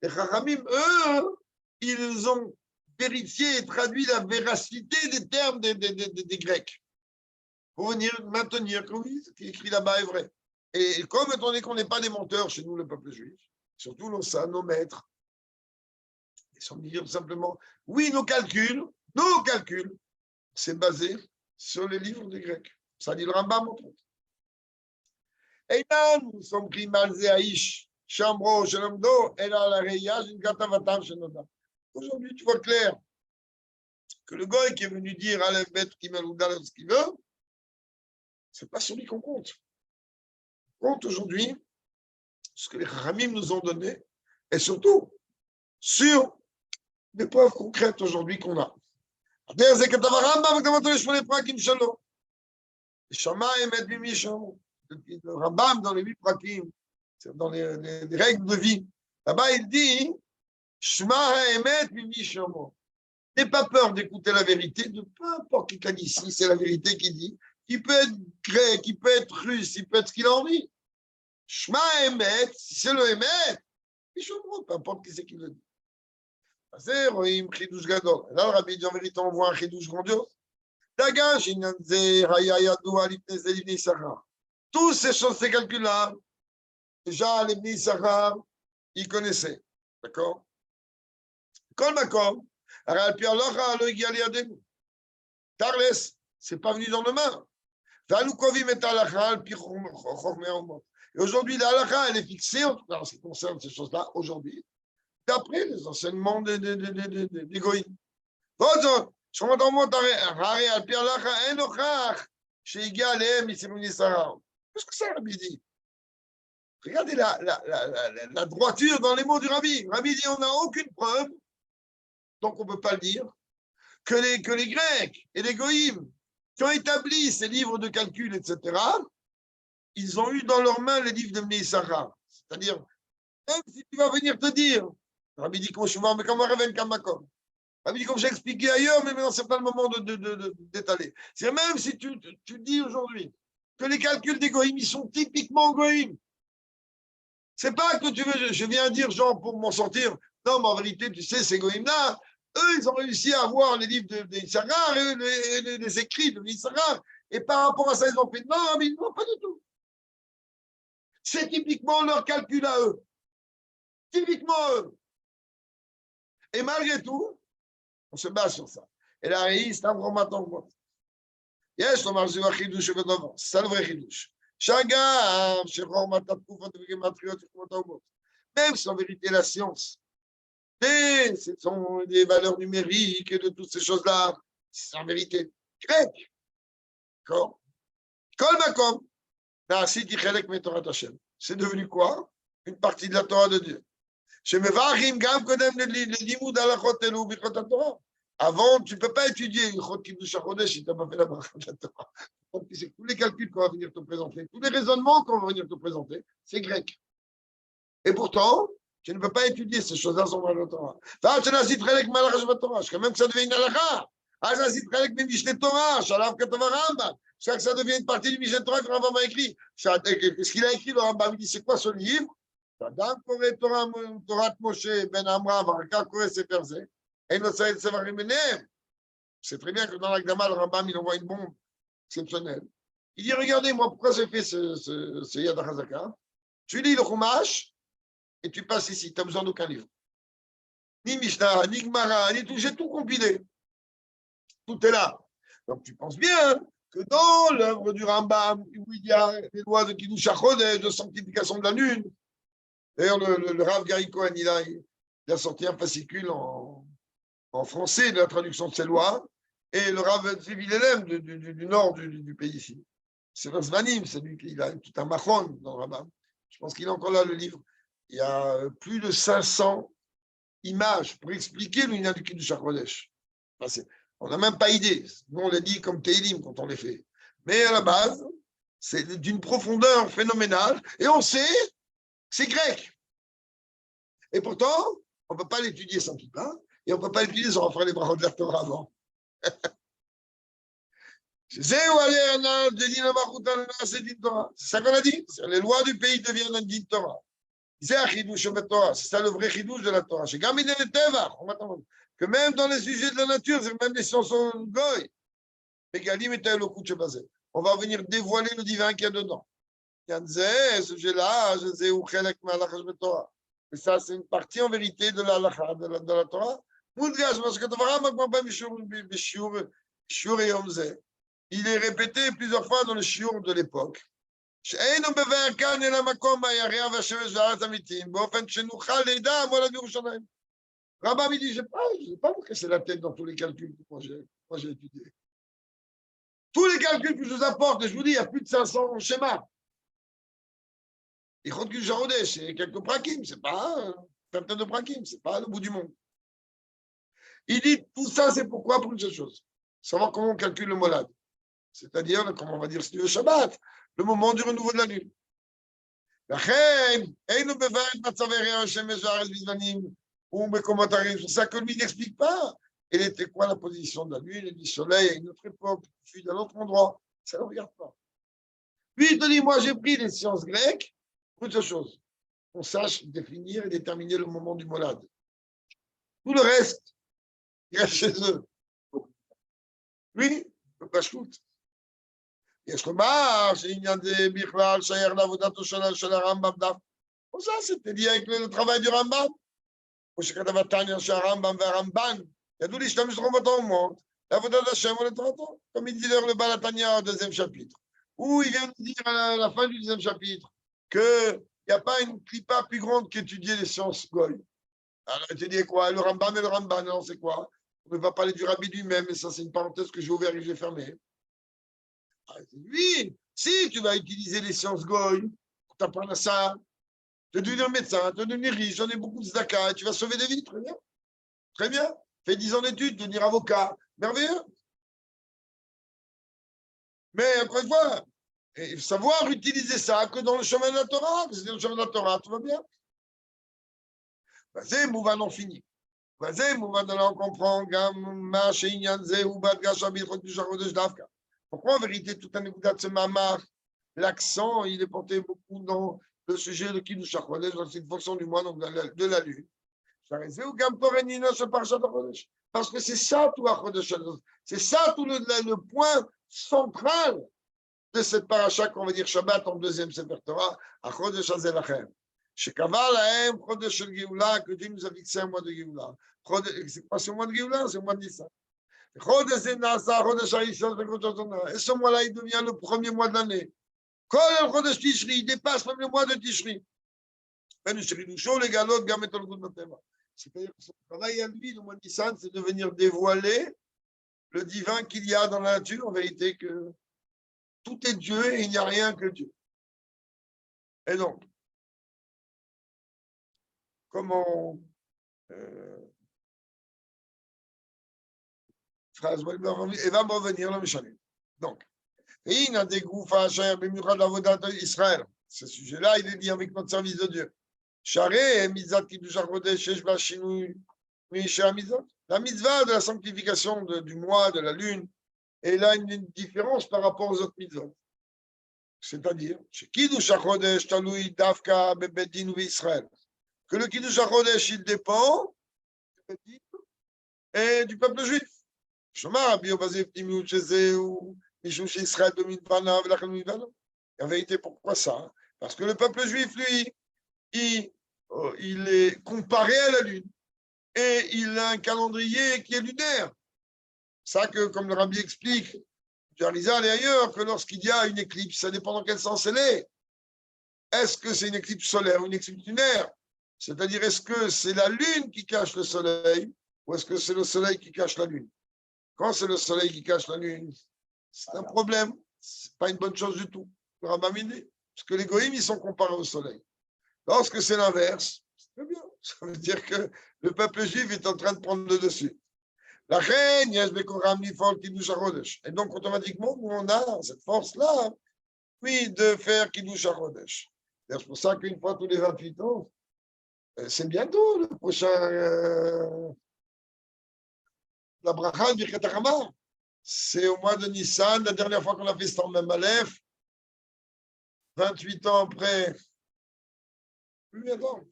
Les Chachamim, eux, ils ont vérifié et traduit la véracité des termes des Grecs. Pour venir maintenir que oui, ce qui est écrit là-bas est vrai. Et comme étant donné qu'on n'est pas des menteurs chez nous, le peuple juif, surtout nos maîtres, ils sont dire simplement, oui, nos calculs, c'est basé sur les livres des Grecs. Ça dit le Rambam, entre autres. Et là, nous sommes pris Malzéaïch, Chambro, Shalomdo, et là, la Reya, une Gatavatam, Shenoda. Aujourd'hui, tu vois clair que le goy qui est venu dire à l'Ebet qui m'a ce qu'il veut, c'est pas sur lui qu'on compte. On compte aujourd'hui ce que les Ramim nous ont donné et surtout sur des preuves concrètes aujourd'hui qu'on a. Le Rambam dans les 8 prakim, dans les règles de vie, là-bas il dit n'aie pas peur d'écouter la vérité de peu importe qui qu'a dit ici, c'est la vérité qui dit. Qui peut être grec, qui peut être russe, il peut être ce qu'il a envie. Shema Emet, si c'est le Emet, il chômera, peu importe qui c'est qui le dit. C'est Rohim Chidouche Gadol. Là, le Rabbi dit en vérité, on voit un Chidouche grandiose. Dagash, Inanze, Hayayadou, Alipneze, Livni Sachar. Tous ces choses, ces calculs-là, déjà, les Livni Sachar, ils connaissaient. D'accord? Kol Makom, Aral Pialocha, Alo Igiali Adenu. Tarles, c'est pas venu dans le main. Et aujourd'hui, la halakha, elle est fixée, en tout cas en ce qui concerne ces choses-là, aujourd'hui, d'après les enseignements des goïms. Qu'est-ce que ça, Rabbi dit? Regardez la droiture dans les mots du Rabbi. Rabbi dit, on n'a aucune preuve, donc on ne peut pas le dire, que les Grecs et les goïms qui ont établi ces livres de calcul, etc., ils ont eu dans leurs mains les livres de Bnei Issachar. C'est-à-dire, même si tu vas venir te dire, Rabbi dit, mais comment Raven Kamakom, Comme j'ai expliqué ailleurs, mais maintenant, ce n'est pas le moment d'étaler. C'est même si tu dis aujourd'hui que les calculs des goïms, ils sont typiquement goïms. C'est pas que tu veux, je viens dire, genre, pour m'en sortir. Non, mais en vérité, tu sais, ces goïms-là, eux, ils ont réussi à avoir les livres d'Issachar et les écrits de Issachar. Et par rapport à ça, ils ont fait non, mais non, pas du tout. C'est typiquement leur calcul à eux. Typiquement eux. Et malgré tout, on se base sur ça. Et là, c'est un grand matin. יש לומר זהו החידוש שבדבר, זה לא חידוש. שגם שחוכמת התקופות וגימטריות וחוכמת האומות. Même si en vérité la science, mais ce sont des valeurs numériques et de toutes ces choses-là, c'est en vérité grec. D'accord? Kol makom, na'asiti chelek me'torat Hashem. C'est devenu quoi? Une partie de la Torah de Dieu. שמברכים גם קודם ללימוד ההלכות אלו וברכות התורה. Avant, tu ne peux pas étudier une Chot Kiddush HaChodesh si tu n'as pas fait la bracha de la Torah. Donc, c'est tous les calculs qu'on va venir te présenter, tous les raisonnements qu'on va venir te présenter, c'est grec. Et pourtant, tu ne peux pas étudier ces choses-là sans la Torah. Même que ça devient une halakha. Jusqu'à que ça devient une partie du Mishneh Torah que le Rambam a écrit. Ce qu'il a écrit, le Rambam, il dit, c'est quoi ce livre? Adam Koré Torah Moshe Ben Amram, Varka Koré Sefer Zeh. C'est très bien que dans l'Agdama, le Rambam, il envoie une bombe exceptionnelle. Il dit, regardez, moi, pourquoi j'ai fait ce Yad HaChazaka? Tu lis le Chumash et tu passes ici. Tu n'as besoin d'aucun livre. Ni Mishnah, ni Gemara, ni tout. J'ai tout compilé. Tout est là. Donc, tu penses bien que dans l'œuvre du Rambam, où il y a les lois de Kiddush HaChodesh, de sanctification de la lune, d'ailleurs, le Rav Gary Cohen, il a sorti un fascicule en français de la traduction de ces lois, et le Rav Tzvi du nord du pays ici. C'est Razvanim, c'est lui qui a tout un machon dans le Rambam. Je pense qu'il a encore là le livre. Il y a plus de 500 images pour expliquer l'unité du Kiddush HaChodesh. Enfin, on n'a même pas idée. Nous, on les dit comme Teilim quand on les fait. Mais à la base, c'est d'une profondeur phénoménale, et on sait que c'est grec. Et pourtant, on ne peut pas l'étudier sans tout ça. Et on ne peut pas l'étudier sans refaire les bras de la Torah avant. C'est ça qu'on a dit. Les lois du pays deviennent un din Torah. C'est ça le vrai chidouche de la Torah. Que même dans les sujets de la nature, même les sciences goy, on va venir dévoiler le divin qu'il y a dedans. Ce sujet-là, et ça, c'est une partie en vérité de la halakha, de la Torah. Il est répété plusieurs fois dans le shiur de l'époque. Rambam, il dit, je n'ai pas me casser la tête dans tous les calculs que moi j'ai étudiés. Tous les calculs que je vous apporte, et je vous dis, il y a plus de 500 schémas. Il compte que Jarodé, c'est quelques prakim, c'est pas peut-être de prakim, c'est pas le bout du monde. Il dit, tout ça, c'est pourquoi? Pour une seule chose. Savoir comment on calcule le molad. C'est-à-dire, comment on va dire, si tu veux, Shabbat, le moment du renouveau de la lune. C'est ça que lui n'explique pas. Elle était quoi la position de la lune et du soleil à une autre époque, puis d'un autre endroit. Ça ne regarde pas. Lui, il te dit, moi, j'ai pris les sciences grecques pour une seule chose. On sache définir et déterminer le moment du molad. Tout le reste, il reste chez eux. Lui, le Pashtout. יש לומר שעניין זה בכלל שייך לעבודתו של הרמב"ם דווקא. ça, c'était lié avec le travail du Rambam. כמו שכתב התניא שהרמב"ם והרמב"ן ידעו להשתמש ברוב האומות לעבודת השם ולתורתו. Comme il dit le Baal HaTanya au deuxième chapitre, où il vient de dire à la fin du deuxième chapitre qu'il n'y a pas une clipa plus grande qu'étudier les sciences goy. Alors, étudier quoi? Le Rambam et le Ramban, non, c'est quoi? On ne va parler du rabbi lui-même, et ça, c'est une parenthèse que j'ai ouverte et que j'ai fermée. Oui, si tu vas utiliser les sciences goy, tu apprends à ça, tu vas devenir médecin, tu vas devenir riche, j'en ai beaucoup de zaka, tu vas sauver des vies, très bien. Très bien. Fais 10 ans d'études, devenir avocat, merveilleux. Mais encore une fois, savoir utiliser ça que dans le chemin de la Torah, que c'est dans le chemin de la Torah, tout va bien. C'est Mouvan en fini. On comprend pourquoi en vérité tout un écoute de ce mamar, l'accent il est porté beaucoup dans le sujet de Kiddush HaChodesh, dans cette fonction du mois, donc de la lune. Parce que c'est ça tout HaChodesh, c'est ça tout le point central de cette paracha qu'on va dire Shabbat en deuxième Sefer Torah, HaChodesh Hazel Lachem. Shekava Lahem Chodesh Shel Geoula, que Dieu nous a fixé un mois de Geoula. C'est pas ce mois de Geoula, c'est le mois de Nissan. Chodesh Nasa, Chodesh Harishon, et ce mois-là, il devient le premier mois de l'année. Kol el Chodesh Tishri, il dépasse même le mois de Tishri. C'est-à-dire que son travail à lui, le mois de Nissan, c'est de venir dévoiler le divin qu'il y a dans la nature, en vérité, que tout est Dieu et il n'y a rien que Dieu. Et donc, comment phrase, et va me revenir le Mishalim. Donc, il y a des groupes à Israël. Ce sujet-là, il est lié avec notre service de Dieu. La mitzvah de la sanctification du mois, de la lune, et là, une différence par rapport aux autres mitzvot. C'est-à-dire, que le Kiddush HaChodesh, il dépend et du peuple juif. En vérité, pourquoi ça? Parce que le peuple juif, lui, il est comparé à la lune et il a un calendrier qui est lunaire. Ça que, comme le Rabbi explique, du Harizal et ailleurs, que lorsqu'il y a une éclipse, ça dépend dans quel sens elle est. Est-ce que c'est une éclipse solaire ou une éclipse lunaire? C'est-à-dire, est-ce que c'est la lune qui cache le soleil ou est-ce que c'est le soleil qui cache la lune? Quand c'est le soleil qui cache la lune, c'est un problème. Ce n'est pas une bonne chose du tout. Le Rambam dit. Parce que les goïms, ils sont comparés au soleil. Lorsque c'est l'inverse, c'est très bien. Ça veut dire que le peuple juif est en train de prendre le dessus. La reine, et donc automatiquement, nous on a cette force-là, oui, de faire Kiddush HaChodesh. C'est pour ça qu'une fois tous les 28 ans, c'est bientôt le prochain la bracha de Birkat HaChamar. C'est au mois de Nissan, la dernière fois qu'on a fait ce temps même Aleph, 28 ans après, plus attends,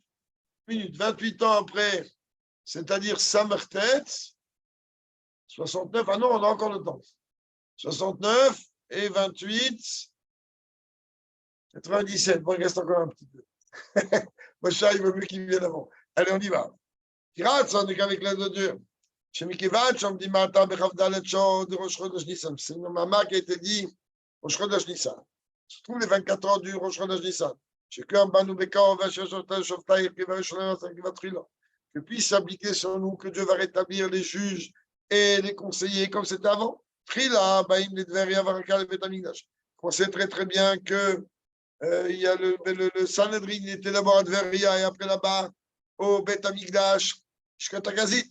28 ans après, c'est-à-dire Samertet, 69, ah non, on a encore le temps. 69 et 28, 97. Bon, il reste encore un petit peu. Moshe, il vaut mieux qu'il vienne avant. Allez, on y va. Grâce, on est qu'avec l'aide de Dieu. Chez Mikivan, on me dit Mata Bechavdalet Shor de Rosh Chodesh Nissan. C'est une maman qui a été dit Rosh Chodesh Nissan. Se trouve les 24 heures du Rosh Chodesh Nissan. Chez Kern Banu Bekar, Vashashotel Shoftaï, que puisse s'appliquer sur nous, que Dieu va rétablir les juges et les conseillers comme c'était avant. Trila, Baïm, les Dveria, Varaka, le Betamigdash. On sait très très bien que il y a le Sanhedrin, il était d'abord à Dveria et après là-bas au Betamigdash, jusqu'à Tagazit.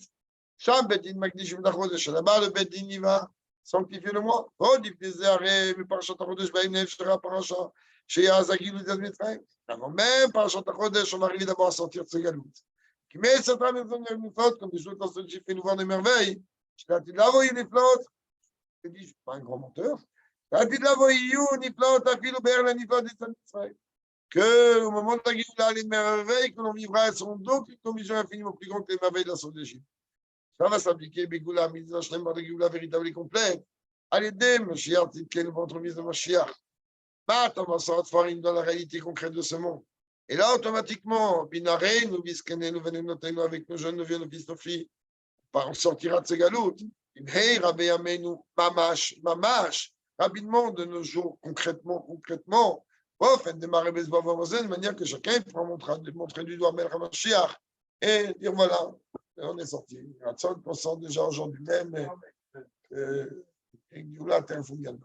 Cham Bedin Magdishim Dachodesh, là-bas le Bedin il va sanctifier le mois. Oh, Difnezare, mais Parashat HaChodesh, Baïm, Nefshera, Parashat, chez Azagil, ou Dazmitraïm. Avant même Parashat HaChodesh, on va arriver d'abord à sortir de ce galout. Qui met cette année de flotte, comme des choses dans ce qui fait nous voir des merveilles. Je l'ai dit là, vous, il est flotte. Je dis, je ne suis pas un grand menteur. Je l'ai dit là, vous, il est flotte, à fil au berle, il flotte des Saint-Israël. Que au moment de la Géoula, les merveilles que l'on vivra, elles sont d'autres commissions infiniment plus grandes que les merveilles de la Sainte d'Égypte. Ça va s'appliquer, Bégoula, Mitzvah, Shlem, de Géoula véritable et complète. Allez, des Mashiach, Tidken, le ventre-mise de Mashiach. On va sortir farine dans la réalité concrète de ce monde. Et là, automatiquement, Binaré, nous bisquenez, nous venons noter avec nos jeunes, nous viennent nos fils, nos filles. On sortira de ces galoutes. Hey, Rabbi Amenu, Mamash, rapidement de nos jours, concrètement, de manière que chacun pourra montrer du doigt Melch HaMashiach et dire voilà, on est sorti. À 100% déjà aujourd'hui même, et Géoula, t'es un fou de